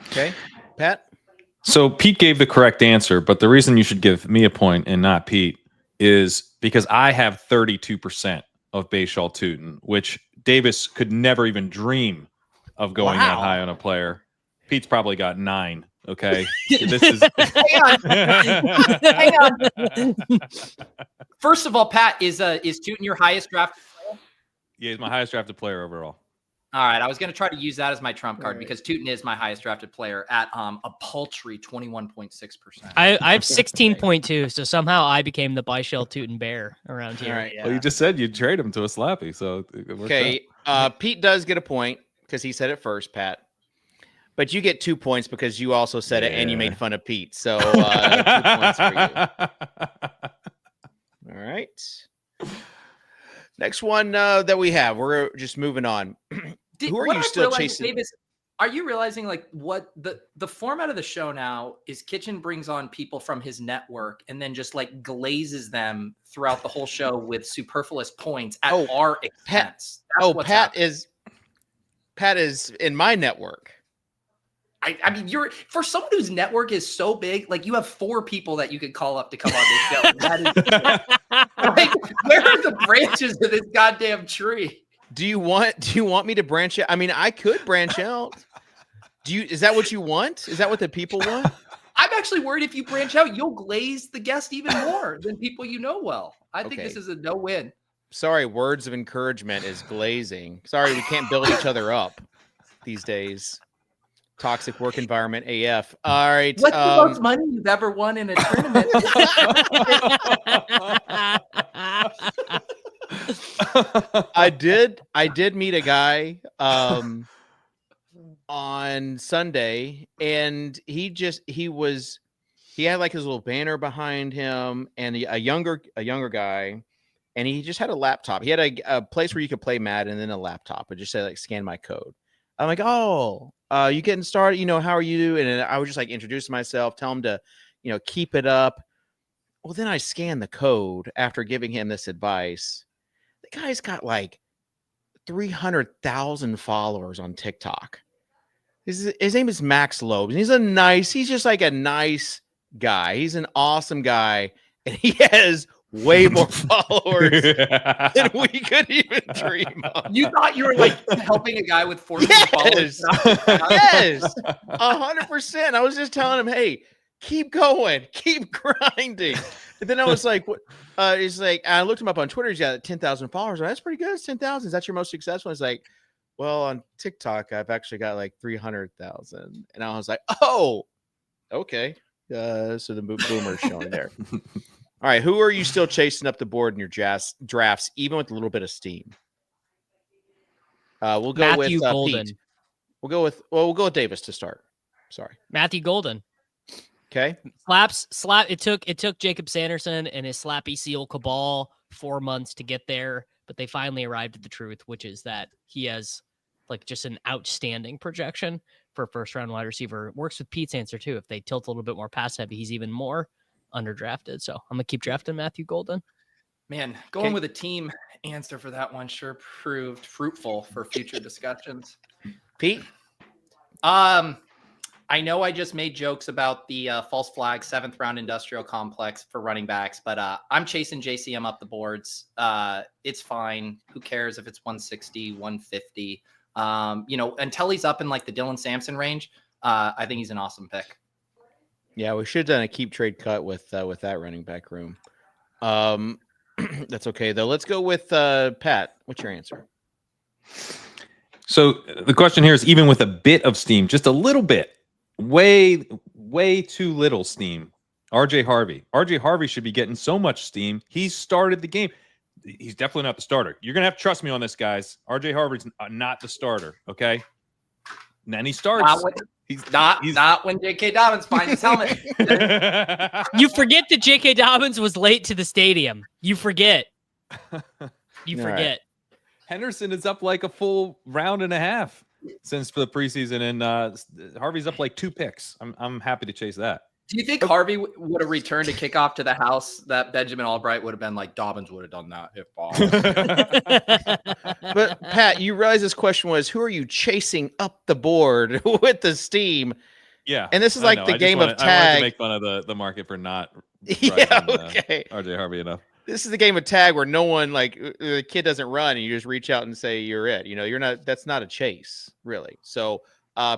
Okay. Pat? So Pete gave the correct answer, but the reason you should give me a point and not Pete is because I have 32% of Bayshell Tootin, which Davis could never even dream of going that high on a player. Pete's probably got 9. Okay. This is Hang on. First of all, Pat, is Tootin your highest drafted player? Yeah, he's my highest drafted player overall. All right. I was going to try to use that as my trump card because Tootin is my highest drafted player at a paltry 21.6%. I have 16.2, so somehow I became the Byshell Tootin bear around here. All right. Well, you just said you'd trade him to a slappy, so it worked out. Pete does get a point because he said it first, Pat. But you get 2 points because you also said it and you made fun of Pete. So 2 points for you. All right. Next one that we have, we're just moving on. Who are you still chasing? Davis, are you realizing like what the format of the show now is? Kitchen brings on people from his network and then just like glazes them throughout the whole show with superfluous points at our expense. Pat is in my network. I mean, you're for someone whose network is so big, like you have 4 people that you could call up to come on this show. That is, like, where are the branches of this goddamn tree? Do you want me to branch out? I mean, I could branch out. Is that what you want? Is that what the people want? I'm actually worried if you branch out, you'll glaze the guest even more than people you know well. I think this is a no-win. Sorry, words of encouragement is glazing. Sorry, we can't build each other up these days. Toxic work environment AF. All right. What's the most money you've ever won in a tournament? I did meet a guy on Sunday, and he had like his little banner behind him, and a younger guy, and he just had a laptop. He had a place where you could play Madden and then a laptop. It just said like scan my code. I'm like, oh, you getting started? How are you? And I would just like introduce myself, tell him to, keep it up. Well, then I scanned the code after giving him this advice. The guy's got like 300,000 followers on TikTok. His name is Max Lobes. And he's just like a nice guy. He's an awesome guy. And he has way more followers than we could even dream of. You thought you were like helping a guy with 40 followers? Yes, 100%. I was just telling him, hey, keep going, keep grinding. And then I was like, what? He's like, I looked him up on Twitter. He's got 10,000 followers. That's pretty good. It's 10,000. Is that your most successful? It's like, well, on TikTok, I've actually got like 300,000. And I was like, oh, okay. So the boomer's showing there. All right, who are you still chasing up the board in your drafts, even with a little bit of steam? We'll go Matthew with Golden. Pete. We'll go with Davis to start. Sorry, Matthew Golden. Okay. Slap. It took Jacob Sanderson and his slappy seal cabal 4 months to get there, but they finally arrived at the truth, which is that he has like just an outstanding projection for a first-round wide receiver. It works with Pete's answer too. If they tilt a little bit more pass heavy, he's even more underdrafted. So I'm gonna keep drafting Matthew Golden. Man, going with a team answer for that one sure proved fruitful for future discussions. Pete? I know I just made jokes about the false flag 7th round industrial complex for running backs, but I'm chasing JCM up the boards. It's fine. Who cares if it's 160, 150? Until he's up in like the Dylan Sampson range, I think he's an awesome pick. Yeah, we should have done a keep trade cut with that running back room. That's okay though. Let's go with Pat. What's your answer? So the question here is, even with a bit of steam, just a little bit, way too little steam. RJ Harvey should be getting so much steam. He started the game. He's definitely not the starter. You're gonna have to trust me on this, guys. RJ Harvey's not the starter. Okay. And then he starts. He's not when J.K. Dobbins finds his helmet. You forget that J.K. Dobbins was late to the stadium. You forget. You forget. Right. Henderson is up like a full round and a half since the preseason, and Harvey's up like 2 picks. I'm happy to chase that. Do you think Harvey would have returned a kickoff to the house that Benjamin Albright would have been like, Dobbins would have done that if But Pat, you realize this question was, who are you chasing up the board with the steam? Yeah. And this is like the game of I wanted tag. to make fun of the market for not Yeah, okay. RJ Harvey enough. This is the game of tag where no one, like, the kid doesn't run and you just reach out and say you're it. You're not. That's not a chase, really. So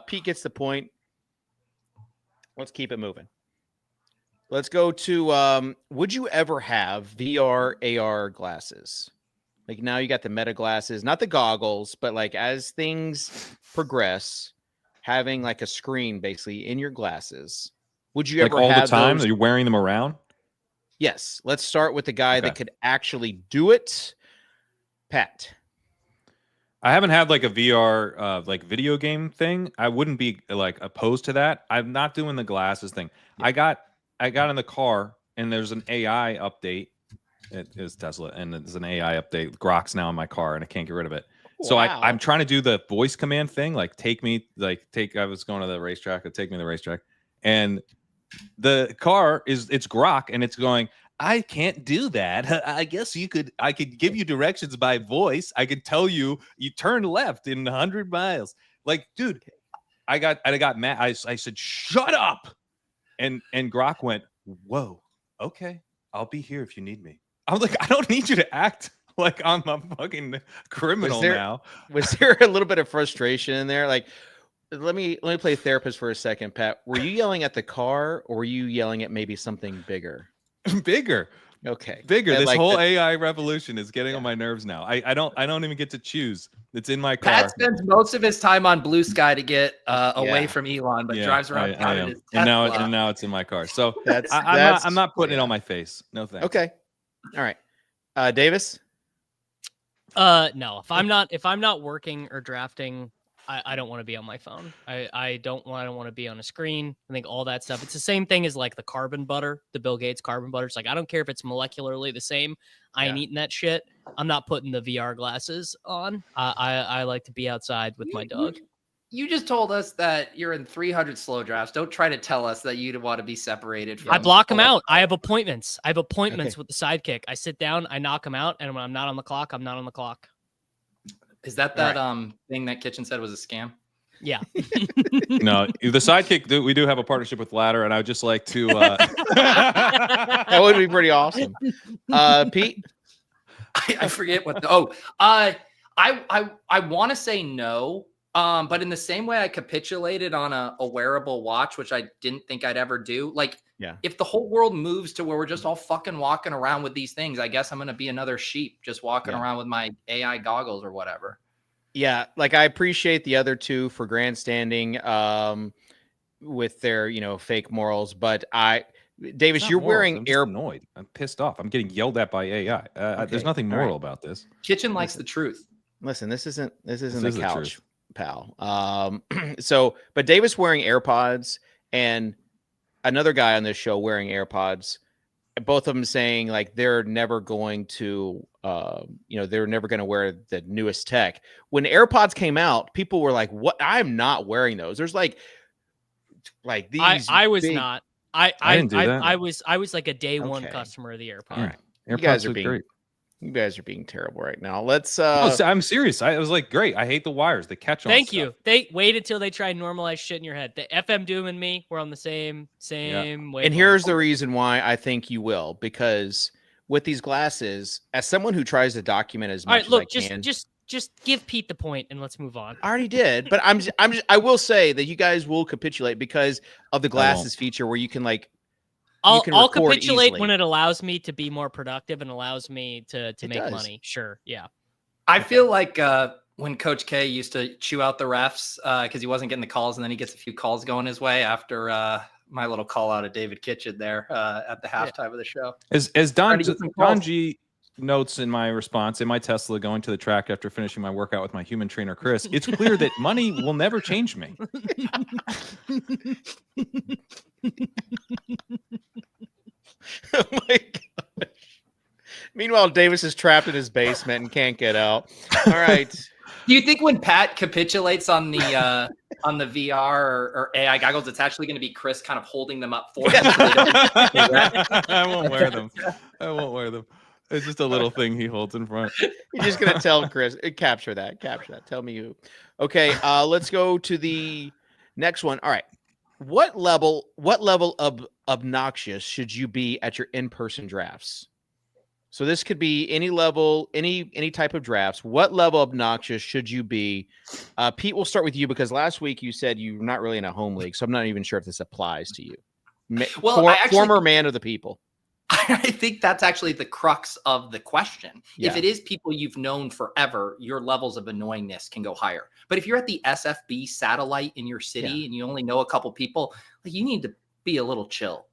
Pete gets the point. Let's keep it moving. Let's go to would you ever have VR AR glasses? Like, now you got the Meta glasses, not the goggles, but like as things progress, having like a screen basically in your glasses. Would you Like ever all have the time? those? Are you wearing them around? Yes. Let's start with the guy that Okay. could actually do it. Pat. I haven't had like a VR like video game thing. I wouldn't be like opposed to that. I'm not doing the glasses thing. Yeah. I got in the car and there's an AI update. It is Tesla, and there's an AI update. Grok's now in my car and I can't get rid of it. So Wow. I'm trying to do the voice command thing, like I was going to the racetrack, take me to the racetrack, and the car it's Grok, and it's going, I can't do that. I guess I could give you directions by voice. I could tell you turn left in 100 miles. Like, dude, I got mad. I said, shut up. And Grok went, whoa, okay, I'll be here if you need me. I was like, I don't need you to act like I'm a fucking criminal now. Was there a little bit of frustration in there? Like, let me play therapist for a second, Pat. Were you yelling at the car, or were you yelling at maybe something bigger? Bigger. Okay. Bigger. But This like whole AI revolution is getting on my nerves now. I don't even get to choose. It's in my car. Pat spends most of his time on Blue Sky to get away Yeah. from Elon, but Yeah, drives around I town in am. his and Tesla. now it's in my car. So That's I'm not putting it on my face. No thanks. Okay. All right. Davis. No. If I'm not working or drafting, I don't want to be on my phone. I don't want to be on a screen. I think all that stuff. It's the same thing as like the carbon butter, the Bill Gates carbon butter. It's like, I don't care if it's molecularly the same. I ain't eating that shit. I'm not putting the VR glasses on. I like to be outside with my dog. You just told us that you're in 300 slow drafts. Don't try to tell us that you'd want to be separated from. I block them out. I have appointments. Okay. With the sidekick. I sit down, I knock them out, and when I'm not on the clock, I'm not on the clock. Is that thing that Kitchen said was a scam? Yeah. No, the sidekick. We do have a partnership with Ladder, and I would just like to. That would be pretty awesome. Pete. I forget what. I want to say no. But in the same way I capitulated on a wearable watch, which I didn't think I'd ever do. Like, if the whole world moves to where we're just all fucking walking around with these things, I guess I'm going to be another sheep just walking around with my AI goggles or whatever. Yeah. Like, I appreciate the other two for grandstanding with their, fake morals. But Davis, you're wearing annoyed. I'm pissed off. I'm getting yelled at by AI. There's nothing moral about this. Kitchen likes the truth. Listen, this isn't is the the couch, truth. pal. But Davis wearing AirPods and another guy on this show wearing AirPods, both of them saying like they're never going to they're never going to wear the newest tech. When AirPods came out, people were like, what? I'm not wearing those. There's like these I was big- not. I didn't do that. I was like a day one Okay. customer of the AirPod. All right. You guys are being You guys are being terrible right now. Let's. No, I'm serious. I was like, great. I hate the wires. They catch on. Thank stuff. you. They wait until they try and normalize shit in your head. The FM Doom and me, we're on the same way. And here's the reason why I think you will, because with these glasses, as someone who tries to document as much All right, look, as I can, just give Pete the point and let's move on. I already did, but I will say that you guys will capitulate because of the glasses feature where you can like. I'll capitulate easily. when it allows me to be more productive and allows me to make does. money. Sure, yeah. I feel like when Coach K used to chew out the refs because he wasn't getting the calls, and then he gets a few calls going his way after my little call out of David Kitchen there at the halftime of the show. As Don G notes in my response, in my Tesla going to the track after finishing my workout with my human trainer Chris, it's clear that money will never change me. Oh my gosh. Meanwhile, Davis is trapped in his basement and can't get out. All right. Do you think when Pat capitulates on the VR or AI goggles, it's actually going to be Chris kind of holding them up for him? So they don't I won't wear them. It's just a little thing he holds in front. You're just gonna tell Chris, capture that. Tell me who. Okay, let's go to the next one. All right. What level of obnoxious should you be at your in-person drafts? So this could be any level, any type of drafts. What level of obnoxious should you be? Pete, we'll start with you because last week you said you're not really in a home league, so I'm not even sure if this applies to you. Well, Former man of the people. I think that's actually the crux of the question. Yeah. If it is people you've known forever, your levels of annoyingness can go higher. But if you're at the SFB satellite in your city and you only know a couple people, like, you need to be a little chill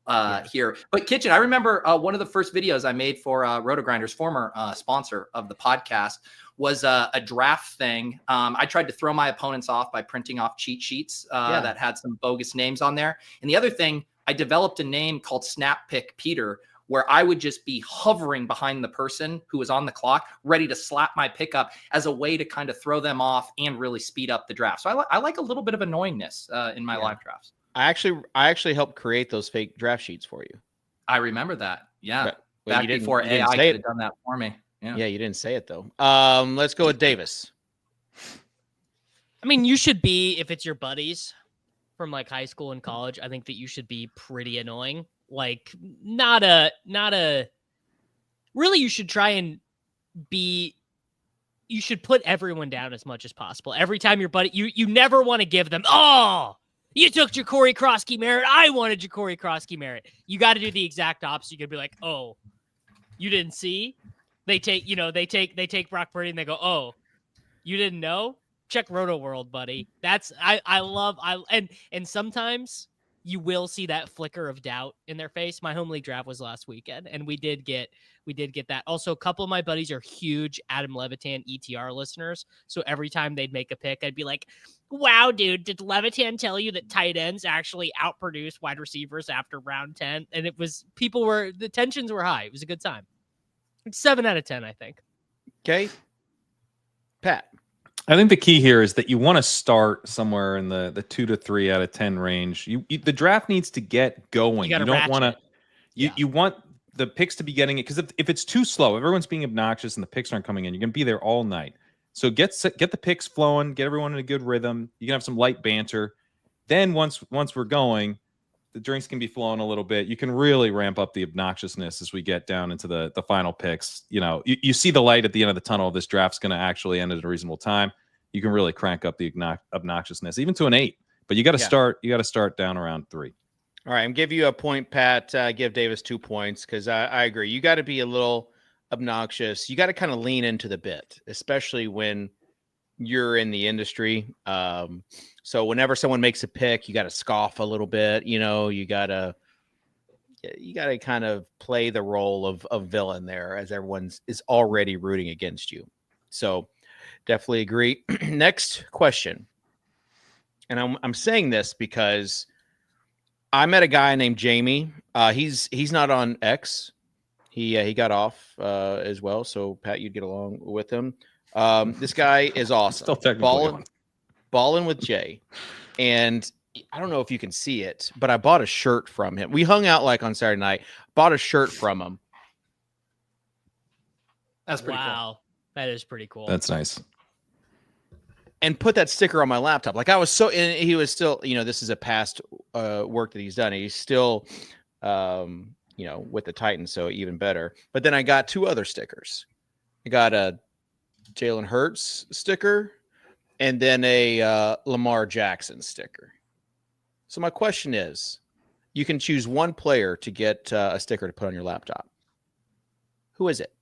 here. But Kitchen, I remember one of the first videos I made for Roto-Grinders, former sponsor of the podcast, was a draft thing. I tried to throw my opponents off by printing off cheat sheets that had some bogus names on there. And the other thing, I developed a name called Snap Pick Peter, where I would just be hovering behind the person who was on the clock, ready to slap my pickup as a way to kind of throw them off and really speed up the draft. So I like a little bit of annoyingness in my live drafts. I actually helped create those fake draft sheets for you. I remember that. Yeah. Well, back before AI could have done that for me. Yeah, you didn't say it though. Let's go with Davis. I mean, you should be, if it's your buddies from like high school and college, I think that you should be pretty annoying. Like not a really, you should try and you should put everyone down as much as possible. Every time your buddy, you never want to give them, oh, you took Ja'Cory Krosky-Merritt. I wanted Ja'Cory Krosky-Merritt. You got to do the exact opposite. You could be like, oh, you didn't see? They take Brock Purdy and they go, oh, you didn't know? Check Roto World, buddy. That's and sometimes you will see that flicker of doubt in their face. My home league draft was last weekend, and we did get that. Also, a couple of my buddies are huge Adam Levitan ETR listeners, so every time they'd make a pick, I'd be like, wow, dude, did Levitan tell you that tight ends actually outproduce wide receivers after round 10? And the tensions were high. It was a good time. 7 out of 10, I think. Okay. Pat. I think the key here is that you want to start somewhere in the 2 to 3 out of 10 range. The draft needs to get going. You don't want to. You want the picks to be getting it, because if it's too slow, if everyone's being obnoxious and the picks aren't coming in, you're going to be there all night. So get the picks flowing, get everyone in a good rhythm. You can have some light banter. Then once we're going, the drinks can be flowing a little bit. You can really ramp up the obnoxiousness as we get down into the final picks. You know, you see the light at the end of the tunnel. This draft's going to actually end at a reasonable time. You can really crank up the obnoxiousness, even to an 8. But you got to start. You got to start down around 3. All right, I'm give you a point, Pat. Give Davis 2 points because I agree. You got to be a little obnoxious. You got to kind of lean into the bit, especially when you're in the industry. So whenever someone makes a pick, you got to scoff a little bit. You know, you got to kind of play the role of villain there, as everyone is already rooting against you. So definitely agree. Next question, and I'm saying this because I met a guy named Jamie. He's not on X. He got off as well. So Pat, you'd get along with him. This guy is awesome. Still balling with Jay. And I don't know if you can see it, but I bought a shirt from him. We hung out like on Saturday night, bought a shirt from him. That's pretty cool. Wow. That is pretty cool. That's nice. And put that sticker on my laptop. Like I was so, and he was still, this is a past work that he's done. He's still, with the Titans, so even better. But then I got 2 other stickers. I got a Jalen Hurts sticker and then a Lamar Jackson sticker. So my question is, you can choose one player to get a sticker to put on your laptop. Who is it?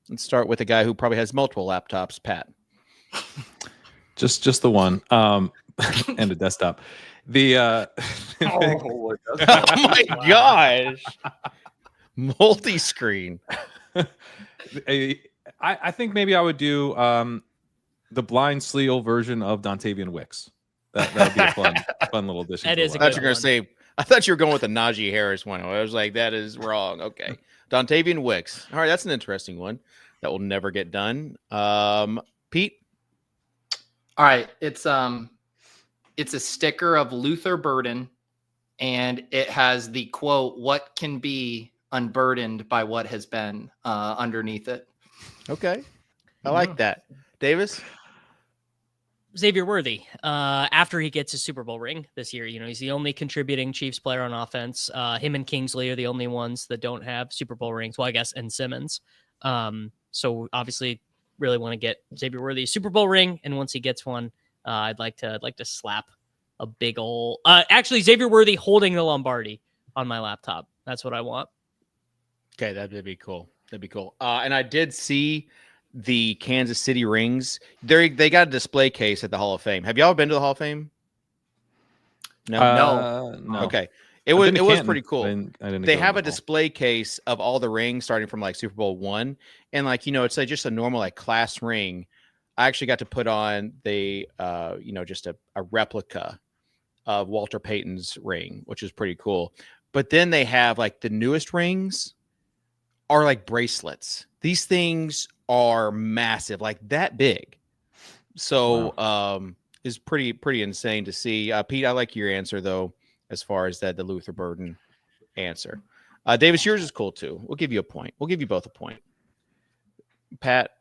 Let's start with a guy who probably has multiple laptops, Pat. Just the one, and a desktop. The oh my gosh, multi-screen. I think maybe I would do the blind seal version of Dontavian Wicks. That would be a fun little addition. That is. I thought you were gonna say. I thought you were going with the Najee Harris one. I was like, that is wrong. Okay, Dontavian Wicks. All right, that's an interesting one that will never get done. Pete. All right, it's a sticker of Luther Burden, and it has the quote, "What can be unburdened by what has been," underneath it. Okay, I like that. Davis. Xavier Worthy, after he gets his Super Bowl ring this year, he's the only contributing Chiefs player on offense. Him and Kingsley are the only ones that don't have Super Bowl rings. Well, I guess, and Simmons. So obviously really want to get Xavier Worthy a Super Bowl ring. And once he gets one, I'd like to slap a big old, actually Xavier Worthy holding the Lombardi on my laptop. That's what I want. Okay. That'd be cool. And I did see the Kansas City rings. They got a display case at the Hall of Fame. Have y'all been to the Hall of Fame? No. Okay. It was pretty cool. I didn't they have a display case of all the rings starting from like Super Bowl 1. And like, it's like just a normal like class ring. I actually got to put on the, just a replica of Walter Payton's ring, which is pretty cool. But then they have like the newest rings are like bracelets. These things are massive, like that big. So is pretty insane to see. Pete, I like your answer though, as far as the Luther Burden answer. Davis, yours is cool too. We'll give you a point. We'll give you both a point. Pat,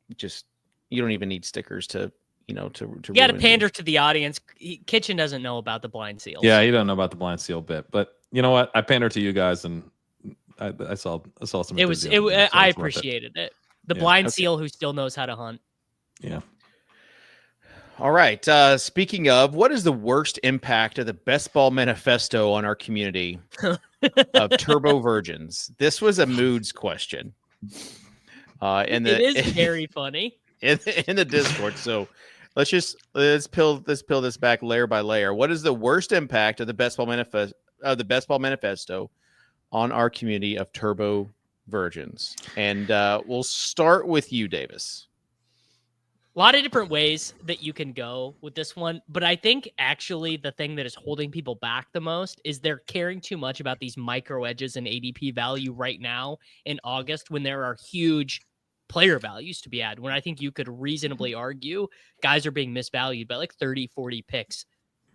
you don't even need stickers to you got to pander to the audience. Kitchen doesn't know about the blind seals. Yeah, you don't know about the blind seal bit, but you know what? I pander to you guys, and I saw some. I appreciated it. The blind seal who still knows how to hunt. Yeah. All right. Speaking of, what is the worst impact of the Best Ball Manifesto on our community of turbo virgins? This was a moods question. It is very funny in the Discord. So let's peel this back layer by layer. What is the worst impact of the Best Ball Manifesto on our community of turbo virgins? And we'll start with you, Davis. A lot of different ways that you can go with this one, but I think actually the thing that is holding people back the most is they're caring too much about these micro edges and ADP value right now in August when there are huge player values to be had, when I think you could reasonably argue guys are being misvalued by like 30, 40 picks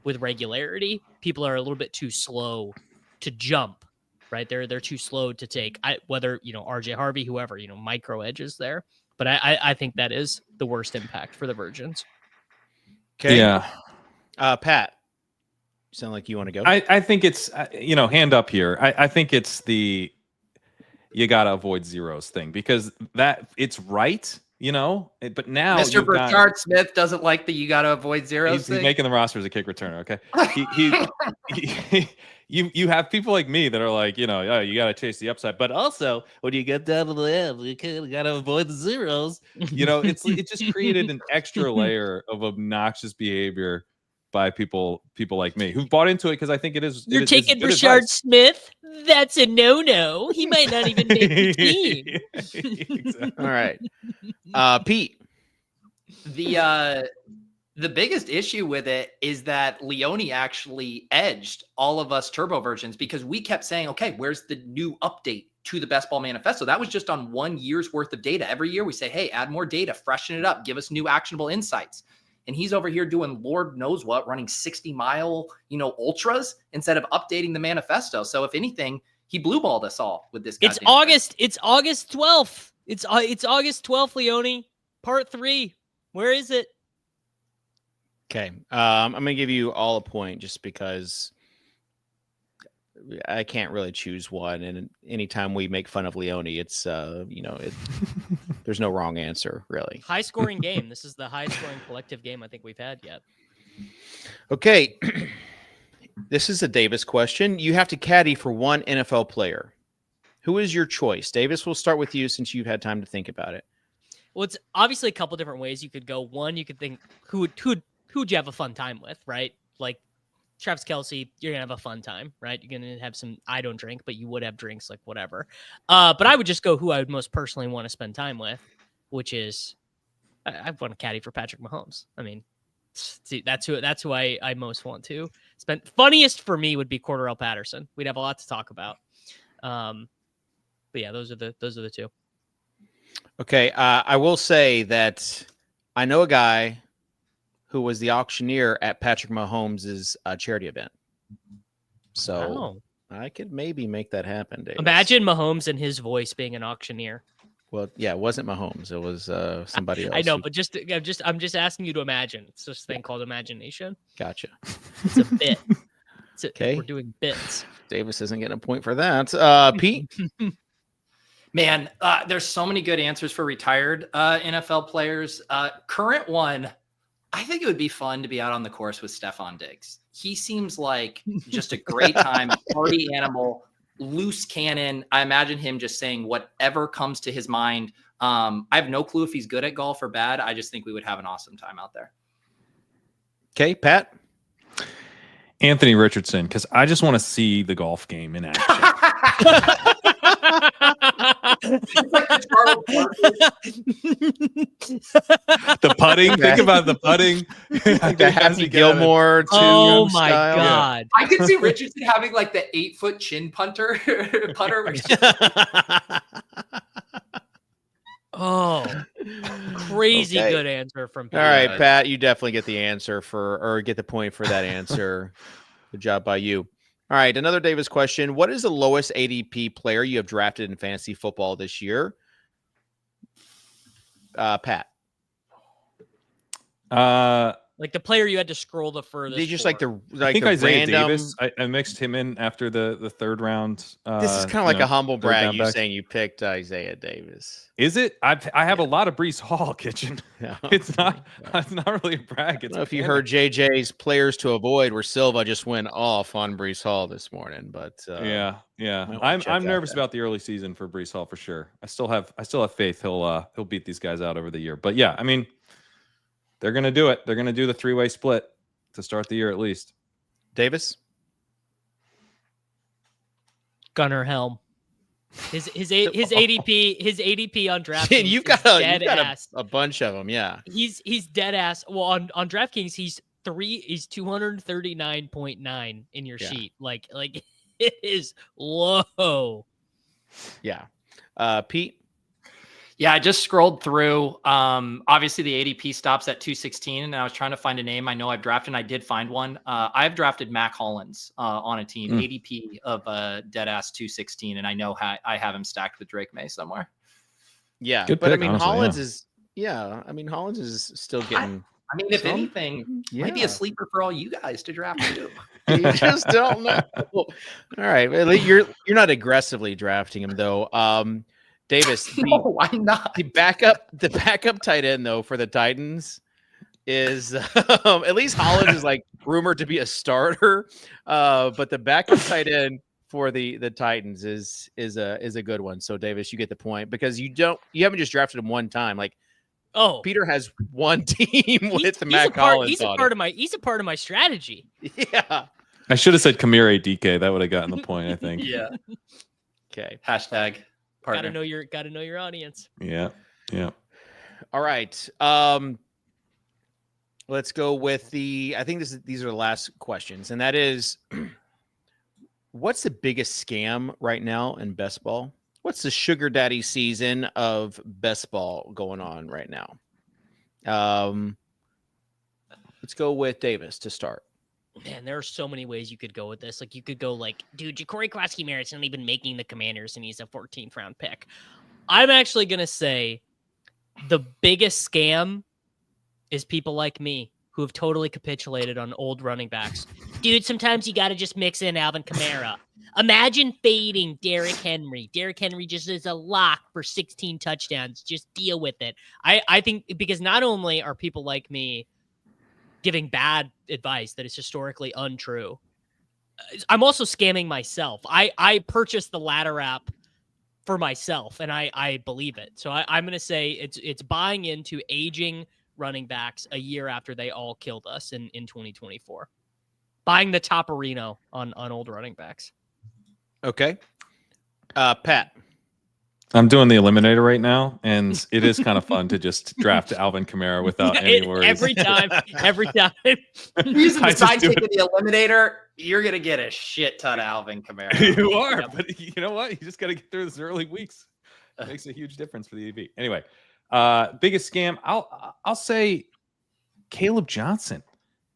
with regularity. People are a little bit too slow to jump, right? They're too slow to take whether, RJ Harvey, whoever, micro edges there. But I think that is the worst impact for the Virgins. Okay. Yeah. Pat, you sound like you want to go. I think it's, hand up here. I think it's the you got to avoid zeros thing because that it's right, but now Mr. Burchard Smith doesn't like that you got to avoid zeros. He's making the roster as a kick returner. Okay. You have people like me that are like, you got to chase the upside, but also when you get down to the end, you got to avoid the zeros. It just created an extra layer of obnoxious behavior by people like me who bought into it because I think it is. You're taking Rashard Smith. That's a no-no. He might not even make the team. Exactly. All right, Pete. The biggest issue with it is that Leone actually edged all of us turbo virgins because we kept saying, okay, where's the new update to the Best Ball Manifesto? That was just on 1 year's worth of data. Every year we say, hey, add more data, freshen it up, give us new actionable insights. And he's over here doing Lord knows what, running 60-mile, ultras instead of updating the manifesto. So if anything, he blue balled us all with this. It's August 12th. It's August 12th, Leone. Part 3. Where is it? Okay. I'm going to give you all a point just because I can't really choose one. And anytime we make fun of Leone, it's, there's no wrong answer, really. High scoring game. This is the highest scoring collective game I think we've had yet. Okay. This is a Davis question. You have to caddy for one NFL player. Who is your choice? Davis, we'll start with you since you've had time to think about it. Well, it's obviously a couple different ways you could go. One, you could think who'd you have a fun time with, right? Like Travis Kelce, you're gonna have a fun time, right? You're gonna have some. I don't drink, but you would have drinks, like whatever. But I would just go who I would most personally want to spend time with, which is I want to caddy for Patrick Mahomes. I mean, see, that's who I most want to spend. Funniest for me would be Cordarrelle Patterson. We'd have a lot to talk about. But yeah, those are the two. Okay, I will say that I know a guy who was the auctioneer at Patrick Mahomes' charity event. So I could maybe make that happen, Davis. Imagine Mahomes and his voice being an auctioneer. Well, yeah, it wasn't Mahomes. It was somebody else. I know, but I'm just asking you to imagine. It's this thing called imagination. Gotcha. It's a bit. Okay. We're doing bits. Davis isn't getting a point for that. Pete? Man, there's so many good answers for retired NFL players. Current one, I think it would be fun to be out on the course with Stephon Diggs. He seems like just a great time, party animal, loose cannon. I imagine him just saying whatever comes to his mind. I have no clue if he's good at golf or bad. I just think we would have an awesome time out there. Okay, Pat? Anthony Richardson, because I just want to see the golf game in action. The putting. Think about the putting. Like the Happy Gilmore. Oh my style. God. I could see Richardson having like the 8-foot chin putter. Oh, crazy Okay. good answer from Pat. All right, Pat, you definitely get the answer get the point for that answer. Good job by you. All right, another Davis question. What is the lowest ADP player you have drafted in fantasy football this year? Pat. Like the player you had to scroll the furthest. They just for. I think the Isaiah random. Davis. I mixed him in after the third round. This is kind of like a humble third brag. down You back. saying you picked Isaiah Davis. Is it? I have a lot of Breece Hall, Kitchen. No. It's not. It's not really a brag. I don't know if you heard JJ's players to avoid, where Silva just went off on Breece Hall this morning, but Yeah. might wanna I'm check out nervous that. about the early season for Breece Hall for sure. I still have faith he'll beat these guys out over the year. But yeah, I mean, they're gonna do it. They're gonna do the 3-way split to start the year at least. Davis. Gunnar Helm. His ADP on DraftKings. You've is got dead ass. a bunch of them, yeah. He's dead ass. Well, on DraftKings, he's 239.9 in your Yeah. sheet. Like it is low. Yeah. Pete. Yeah, I just scrolled through. Obviously, the ADP stops at 216, and I was trying to find a name. I know I've drafted, and I did find one. I've drafted Mac Hollins on a team, ADP of dead ass 216, and I know I have him stacked with Drake May somewhere. Yeah, Good but pick, I mean, honestly, Hollins yeah. is. Yeah, I mean, Hollins is still getting. I mean, if Some- anything, might be yeah. a sleeper for all you guys to draft too. You just don't know. All right, at least you're not aggressively drafting him though. Davis, No, why not? the backup tight end though for the Titans is at least Hollins is like rumored to be a starter, but the backup tight end for the Titans is a good one. So Davis, you get the point because you haven't just drafted him one time. Like Peter has one team with the Mac Hollins. He's a part of my strategy. Yeah. I should have said Kamire DK. That would have gotten the point, I think. Yeah. Okay. Hashtag partner. Gotta know your audience. Yeah. Yeah. All right. Let's go with I think these are the last questions, and that is, what's the biggest scam right now in best ball? What's the sugar daddy season of best ball going on right now? Let's go with Davis to start. Man, there are so many ways you could go with this. Like you could go like, dude, Ja'Cory Klaski-Merritt's not even making the Commanders, and he's a 14th round pick. I'm actually going to say the biggest scam is people like me who have totally capitulated on old running backs. Dude, sometimes you got to just mix in Alvin Kamara. Imagine fading Derrick Henry. Derrick Henry just is a lock for 16 touchdowns. Just deal with it. I think because not only are people like me giving bad advice that is historically untrue, I'm also scamming myself. I purchased the ladder app for myself, and I believe it. So I'm going to say it's buying into aging running backs a year after they all killed us in 2024. Buying the Topperino on old running backs. Okay. Pat. I'm doing the eliminator right now, and it is kind of fun to just draft Alvin Kamara without any worries. Every time. Using I the just do sidekick it. of the eliminator, you're gonna get a shit ton of Alvin Kamara. You are, but you know what? You just got to get through these early weeks. It makes a huge difference for the EV. Anyway, biggest scam. I'll say Caleb Johnson.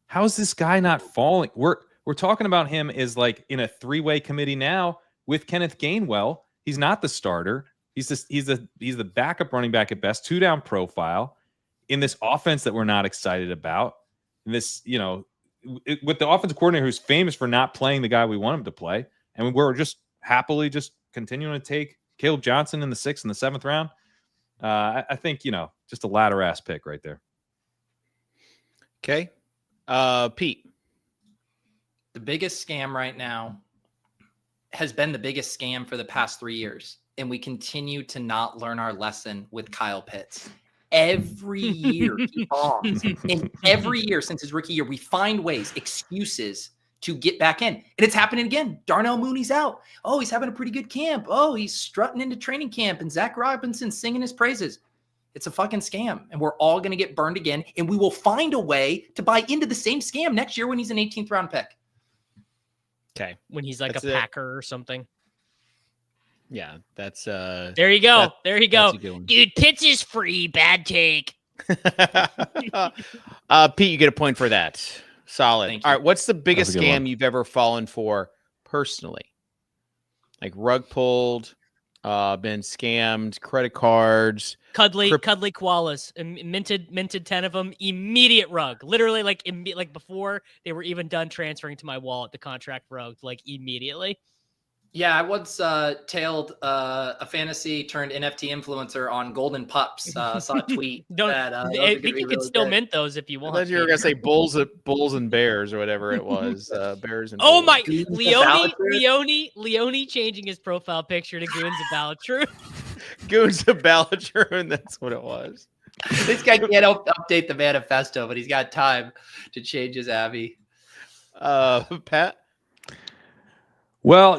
How is this guy not falling? We're talking about him as like in a 3-way committee now with Kenneth Gainwell. He's not the starter. He's the backup running back at best, 2-down profile in this offense that we're not excited about. And this, with the offensive coordinator who's famous for not playing the guy we want him to play, and we're just happily just continuing to take Caleb Johnson in the 6th and the 7th round. I think just a ladder ass pick right there. Okay. Pete. The biggest scam right now has been the biggest scam for the past 3 years. And we continue to not learn our lesson with Kyle Pitts. Every year he bombs. And every year since his rookie year, we find ways, excuses to get back in. And it's happening again. Darnell Mooney's out. Oh, he's having a pretty good camp. Oh, he's strutting into training camp and Zach Robinson's singing his praises. It's a fucking scam. And we're all going to get burned again. And we will find a way to buy into the same scam next year when he's an 18th round pick. Okay. When he's like That's a it. Packer or something. Yeah, that's There you go. There you go. that's a good one. Dude, Pitts is free. Bad take. Pete, you get a point for that. Solid. Thank All you. right, what's the biggest That's a good one. scam you've ever fallen for personally? Like rug pulled, been scammed, credit cards. Cuddly koalas, minted 10 of them, immediate rug. Literally, like before they were even done transferring to my wallet, the contract rug, like immediately. Yeah, I once tailed a fantasy turned NFT influencer on golden pups. Saw a tweet. Don't. that, I those are think gonna be you can really still good. mint those if you I want. thought you were gonna say bulls and bears or whatever it was. Bears and Oh bulls. my, Goons about Leone changing his profile picture to Goons About Truth. Goons of Ballatrune, that's what it was. This guy can't update the manifesto, but he's got time to change his Abby. Pat. Well,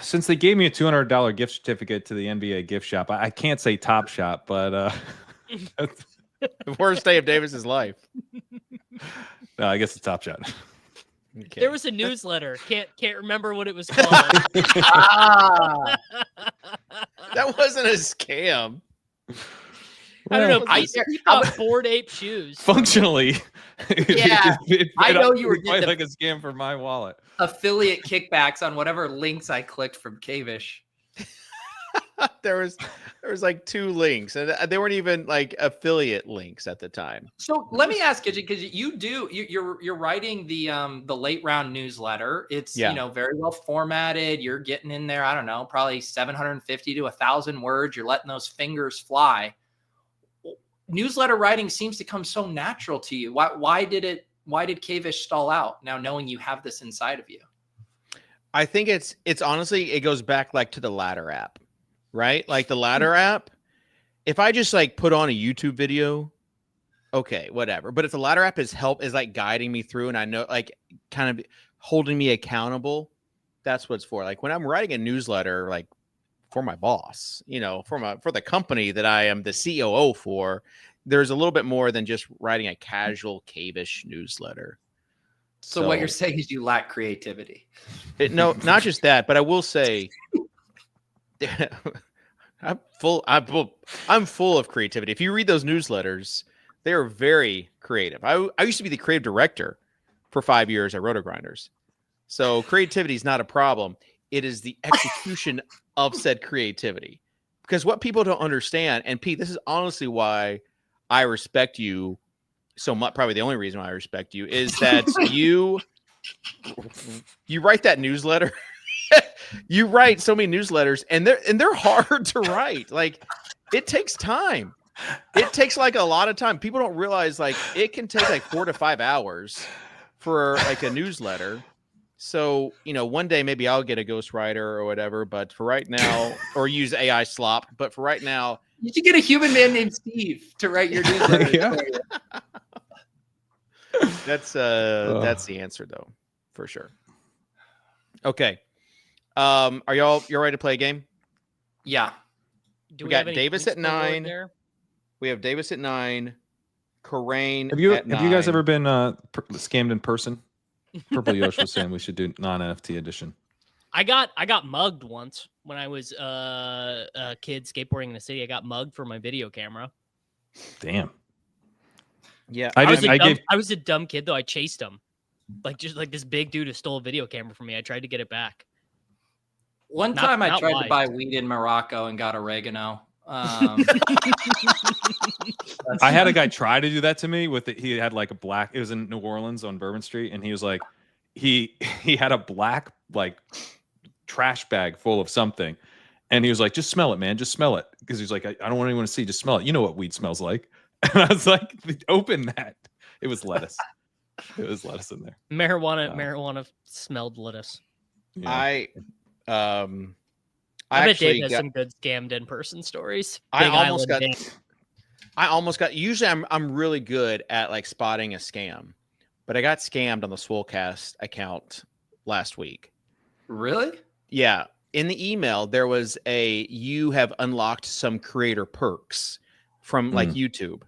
since they gave me a $200 gift certificate to the NBA gift shop, I can't say Top Shop, but The worst day of Davis's life. no, I guess it's Top Shot. Okay. There was a newsletter. Can't remember what it was called. That wasn't a scam. I don't know. I- He bought Bored Ape shoes. Functionally, Yeah, I know you were quite getting like a scam for my wallet. affiliate kickbacks on whatever links I clicked from Kavish. there was like 2 links, and they weren't even like affiliate links at the time. So let me ask you, because you're writing the late round newsletter. It's very well formatted. You're getting in there. I don't know, probably 750 to 1,000 words. You're letting those fingers fly. Newsletter writing seems to come so natural to you. Why did Kavish stall out now, knowing you have this inside of you? I think it's honestly, it goes back like to the ladder app, right? Like the ladder app, if I just like put on a YouTube video, okay, whatever. But if the ladder app is like guiding me through, and I know, like, kind of holding me accountable, that's what it's for. Like when I'm writing a newsletter, like for my boss, for the company that I am the COO for, there's a little bit more than just writing a casual Kavish newsletter. So what you're saying is you lack creativity. No, not just that, but I will say I'm full of creativity. If you read those newsletters, they are very creative. I used to be the creative director for 5 years at Roto-Grinders. So creativity is not a problem. It is the execution of said creativity because what people don't understand, and Pete, this is honestly why I respect you so much. Probably the only reason why I respect you is that you write that newsletter. You write so many newsletters, and they're hard to write. Like, it takes time. It takes like a lot of time. People don't realize like it can take like 4 to 5 hours for like a newsletter. So, one day maybe I'll get a ghostwriter or whatever, but for right now, or use AI slop, but for right now, You should get a human man named Steve to write your newsletter. Yeah. that's the answer though, for sure. Okay. Are you're ready to play a game? Yeah. Do We got have any Davis points at on the board 9. there? We have Davis at 9, Corain Have you at 9. guys ever been scammed in person? Purple Yosh was saying we should do non-NFT edition. I got mugged once when I was a kid skateboarding in the city. I got mugged for my video camera. Damn. Yeah, I I was a dumb kid though. I chased him, just like this big dude who stole a video camera from me. I tried to get it back. One Not- time I not tried wise. to buy weed in Morocco and got oregano. I had a guy try to do that to me with it. He had like it was in New Orleans on Bourbon Street, and he was like, he had a black like trash bag full of something, and he was like, just smell it, man, just smell it, because he's like, I don't want anyone to see, just smell it. You know what weed smells like. And I was like, open that. It was lettuce. It was lettuce in there. Marijuana smelled lettuce. Yeah. I I bet actually Dave has got, some good scammed in person stories. I Big almost Island got Dave. I almost got usually I'm really good at like spotting a scam, but I got scammed on the Swolecast account last week. Really? Yeah. In the email, there was you have unlocked some creator perks from like YouTube.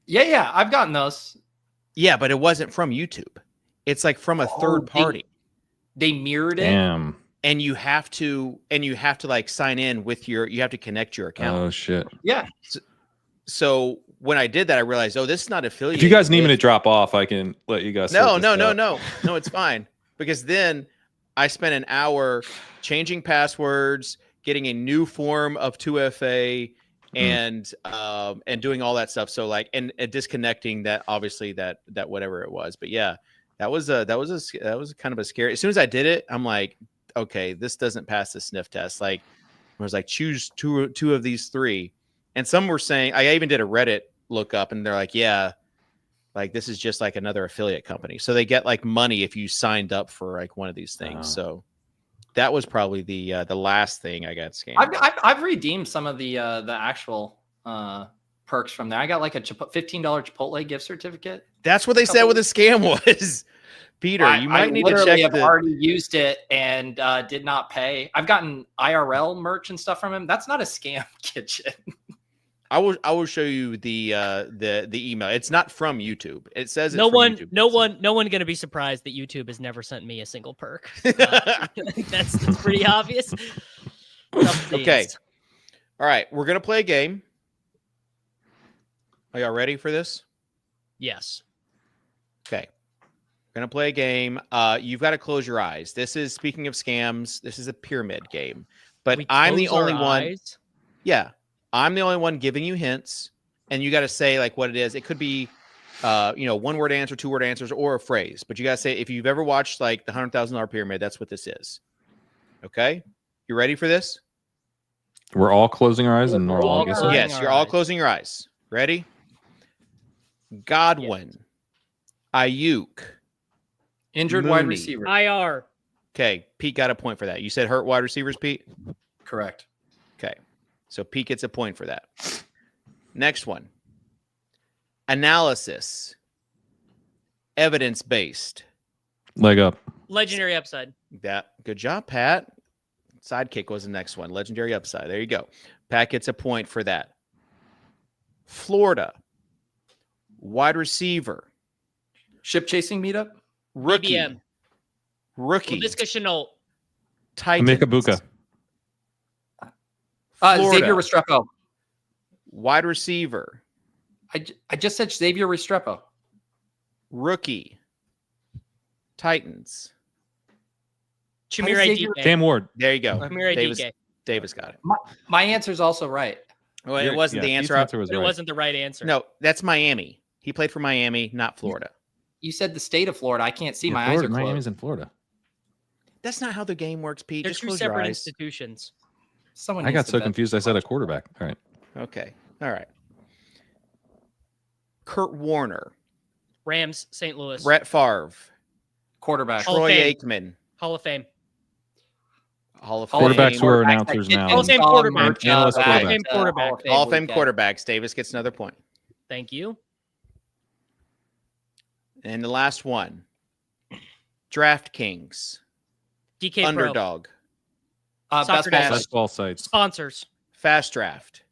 Yeah. I've gotten those. Yeah, but it wasn't from YouTube. It's like from a third party. They mirrored it. Damn. And you have to like sign in with you have to connect your account. Oh shit. Yeah. So when I did that, I realized, this is not affiliated. If you guys need me with- to drop off, I can let you guys. No, sort this out. no, it's fine. Because then I spent an hour changing passwords, getting a new form of 2FA, and doing all that stuff. So like, and disconnecting that, obviously that whatever it was. But yeah, that was kind of a scary. As soon as I did it, I'm like, okay, this doesn't pass the sniff test. Like, I was like, choose two of these 3. And some were saying, I even did a Reddit lookup, and they're like, yeah, like this is just like another affiliate company. So they get like money if you signed up for like one of these things. Oh. So that was probably the last thing I got scammed. I've redeemed some of the actual perks from there. I got like a $15 Chipotle gift certificate. That's what they said what the scam was. Peter, you might need to literally check have already used it and did not pay. I've gotten IRL merch and stuff from him. That's not a scam, Kitchen. I will show you the email. It's not from YouTube. It says it's No from one YouTube. going to be surprised that YouTube has never sent me a single perk. That's pretty obvious. Okay. All right, we're gonna play a game. Are y'all ready for this? Yes. Okay. We're gonna play a game. You've got to close your eyes. This is, speaking of scams, this is a pyramid game. But I'm the only one. Yeah. I'm the only one giving you hints, and you got to say like what it is. It could be, 1-word answer, 2-word answers, or a phrase. But you got to say, if you've ever watched like the $100,000 pyramid, that's what this is. Okay, you ready for this? We're all closing our eyes and We're normal. all I guess. closing Yes, our you're all eyes. closing your eyes. Ready? Godwin, Ayuk, Injured wide Mooney. receiver. IR. Okay, Pete got a point for that. You said hurt wide receivers, Pete? Correct. Okay, so Pete gets a point for that. Next one. Analysis. Evidence-based. Leg up. Legendary upside. Good job, Pat. Sidekick was the next one. Legendary upside. There you go. Pat gets a point for that. Florida. Wide receiver. Ship chasing meetup. Rookie. BBM. Rookie. Laviska Shenault. Titans. Amika Buka. Florida. Xavier Restrepo. Wide receiver. I just said Xavier Restrepo. Rookie. Titans. Chimere Xavier- DK. Cam Ward. There you go. Chimere Davis, DK. Davis got it. My answer is also right. Well, it wasn't the Keith's answer. was But it right. wasn't the right answer. No, that's Miami. He played for Miami, not Florida. You said the state of Florida. I can't see. Yeah, My Florida, eyes are closed. Miami's in Florida. That's not how the game works, Pete. They're Just two close your separate eyes. institutions. Someone I needs got to so vet confused. I said a quarterback. All right. Okay. All right. Kurt Warner, Rams, St. Louis. Brett Favre, quarterback. Hall of Troy Fame. Aikman, Hall of Fame. Hall of Quarterbacks Fame. who are Quarterbacks announcers that now. Hall of Fame saw quarterback. merch Analyst of Hall of quarterback. Fame quarterback. Hall of Fame weekend. quarterbacks. Davis gets another point. Thank you. And the last one, DraftKings, DK Underdog, Best SocrDave. ball, Best ball sites. Sponsors. Fast Draft,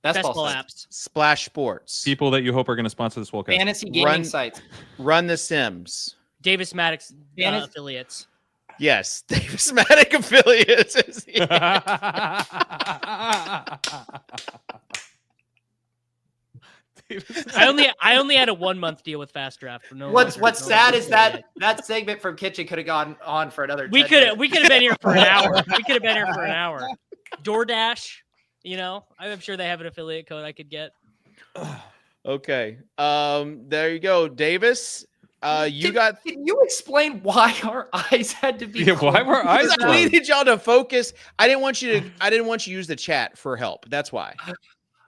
best ball Ball sites. apps. Splash Sports, People that you hope are going to sponsor this Swolecast. Fantasy gaming Run- sites. Run the Sims. Davis Maddox Fantasy- affiliates. Yes, Davis Matic affiliates. I only had a 1 month deal with Fast Draft. For no What's longer- sad no is longer that segment from Kitchen could have gone on for another. we 10 could minutes. we could have been here for an hour. We could have been here for an hour. DoorDash, I'm sure they have an affiliate code I could get. Okay. There you go, Davis. You got. Can you explain why our eyes had to be? Yeah, why were our eyes I closed? needed y'all to focus. I didn't want you to use the chat for help. That's why.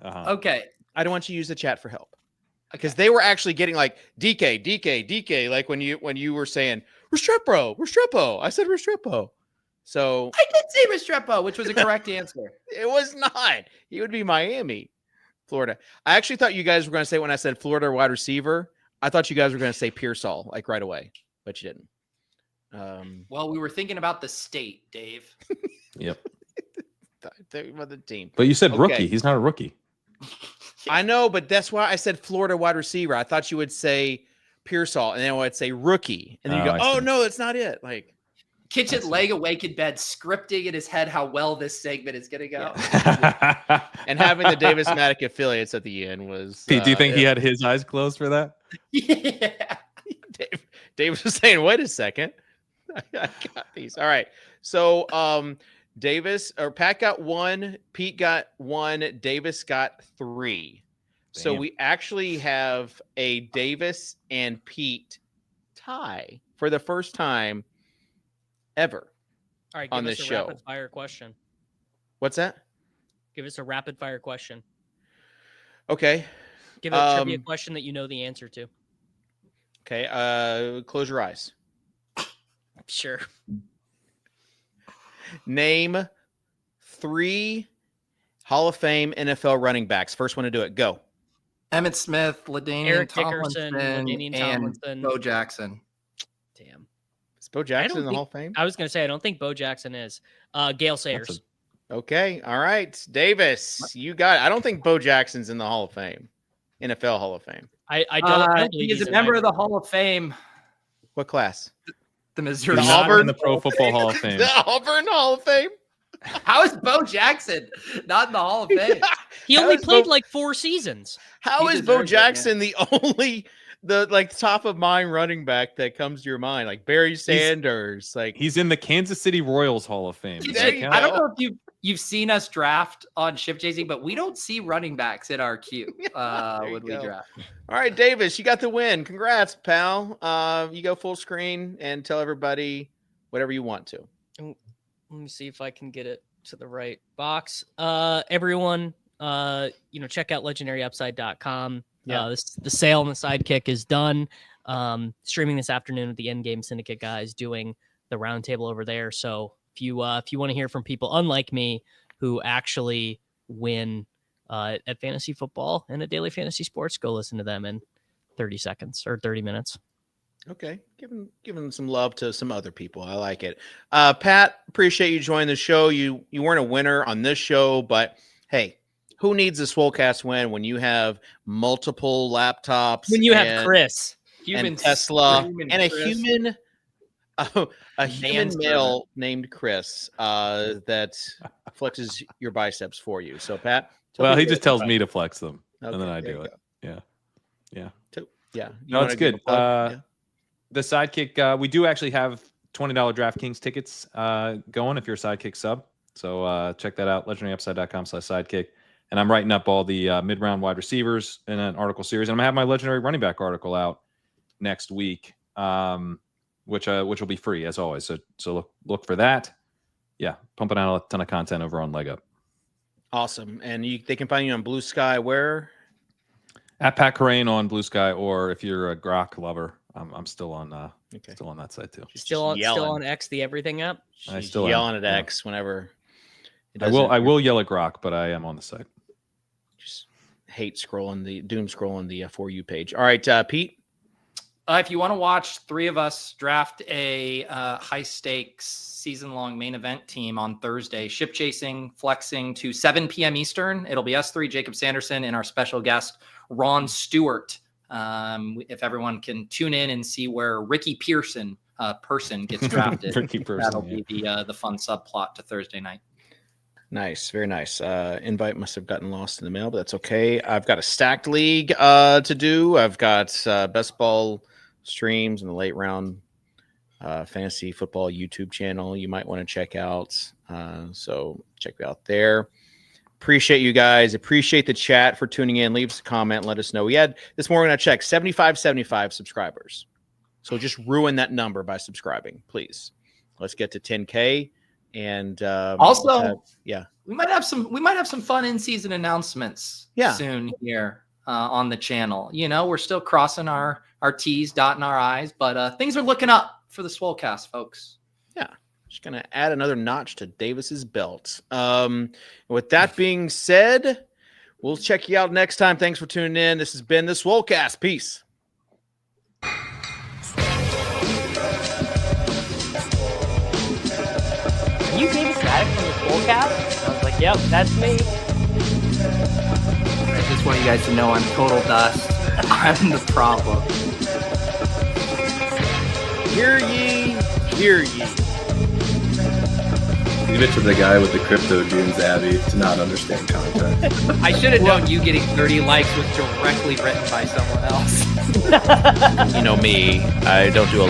Uh-huh. Okay. I don't want you to use the chat for help. Because they were actually getting like DK, like when you were saying Restrepo. I said Restrepo. So I did say Restrepo, which was a correct answer. it was not. He would be Miami, Florida. I actually thought you guys were going to say when I said Florida wide receiver, I thought you guys were going to say Pearsall like right away, but you didn't. Well, we were thinking about the state, Dave. Yep. Think about the team. But you said Okay. rookie. He's not a rookie. I know, but that's why I said Florida wide receiver. I thought you would say Pearsall, and then I would say rookie, and then you Oh, go, I "Oh see. no, that's not it." Like, Kitchen laying awake in bed, scripting in his head how well this segment is going to go. and having the Davis Matic affiliates at the end was. Pete, do you think he yeah. had his eyes closed for that? Yeah. Dave was saying, "Wait a second, I got these." All right, so Pat got 1, Pete got 1, Davis got 3. So Damn. we actually have a Davis and Pete tie for the first time ever. All right, On give us this a show. rapid fire question. What's that? Give us a rapid fire question. Okay. Give a trivia question that you know the answer to. Okay. Close your eyes. Sure. Name 3 Hall of Fame NFL running backs. First one to do it. Go. Emmett Smith, LaDainian Eric Tomlinson, Dickerson, LaDainian Tomlinson. and Bo Jackson. Damn. Is Bo Jackson in the think- Hall of Fame? I was going to say, I don't think Bo Jackson is. Gail Sayers. Okay. All right. Davis, you got it. I don't think Bo Jackson's in the Hall of Fame. NFL Hall of Fame. I don't believe He is he's a in member my- of the Hall of Fame, What class? the Missouri. The He's not Auburn- in the Pro Football Hall of Fame. The Auburn Hall of Fame? How is Bo Jackson not in the Hall of Fame? He How only is played Bo- like 4 seasons. How He is Bo deserves it, man. Jackson the only top of mind running back that comes to your mind? Like Barry Sanders. Like He's in the Kansas City Royals Hall of Fame. Does There that you count? I don't know if you've seen us draft on Shift Chasing, but we don't see running backs in our queue you when we go. draft. all right, Davis, you got the win. Congrats, pal. You go full screen and tell everybody whatever you want to. Let me see if I can get it to the right box. Everyone, check out legendaryupside.com. Yeah. The sale on the Sidekick is done. Streaming this afternoon with the Endgame Syndicate guys doing the roundtable over there. So if you want to hear from people unlike me who actually win at fantasy football and at daily fantasy sports, go listen to them in 30 seconds or 30 minutes. Okay. Giving some love to some other people. I like it. Pat, appreciate you joining the show. You weren't a winner on this show, but hey, who needs a Swolecast win when you have multiple laptops? When you have and- Chris. and Tesla screaming and a Chris. human Manservant. male named Chris that flexes your biceps for you. So Pat, tell Well, he people just tells about me to flex them, it. and then Okay, I there do you it. go. Yeah. Yeah. You No, wanna it's give a good. plug? Yeah. The Sidekick, we do actually have $20 DraftKings tickets going if you're a Sidekick sub. So check that out, legendaryupside.com/sidekick. And I'm writing up all the mid-round wide receivers in an article series. And I'm going to have my legendary running back article out next week, which will be free as always. So look for that. Yeah, pumping out a ton of content over on Leg Up. Awesome. And they can find you on Blue Sky where? At Pat Corain on Blue Sky, or if you're a Grok lover, I'm still on still on that side too. Still on X, the everything app. I She's still yelling am, at yeah. X whenever. I will yell at Grok, but I am on the site. Just hate doom scrolling the For You page. All right, Pete. If you want to watch three of us draft a high stakes season long main event team on Thursday, ship chasing, flexing to 7 p.m. Eastern, it'll be us three, Jacob Sanderson, and our special guest, Ron Stewart. If everyone can tune in and see where Ricky Pearson gets drafted, that'll be the fun subplot to Thursday night. Nice, very nice. Invite must have gotten lost in the mail, but that's okay. I've got a stacked league to do. I've got best ball streams in the late round fantasy football YouTube channel you might want to check out. So check it out there. Appreciate you guys. Appreciate the chat for tuning in. Leave us a comment. Let us know. We had this morning, I checked 75 subscribers. So just ruin that number by subscribing, please. Let's get to 10K. And also, yeah, we might have some fun in-season announcements soon here on the channel. You know, we're still crossing our T's, dotting our I's, but things are looking up for the Swolecast, folks. Yeah, just gonna add another notch to Davis's belt. With that being said, we'll check you out next time. Thanks for tuning in. This has been the Swolecast. Peace. You David Static from the Swolecast? I was like, yep, that's me. I just want you guys to know I'm total dust. I'm the problem. Hear ye, hear ye. Leave it to the guy with the crypto dunes, Abby, to not understand content. I should have known you getting 30 likes was directly written by someone else. You know me, I don't do a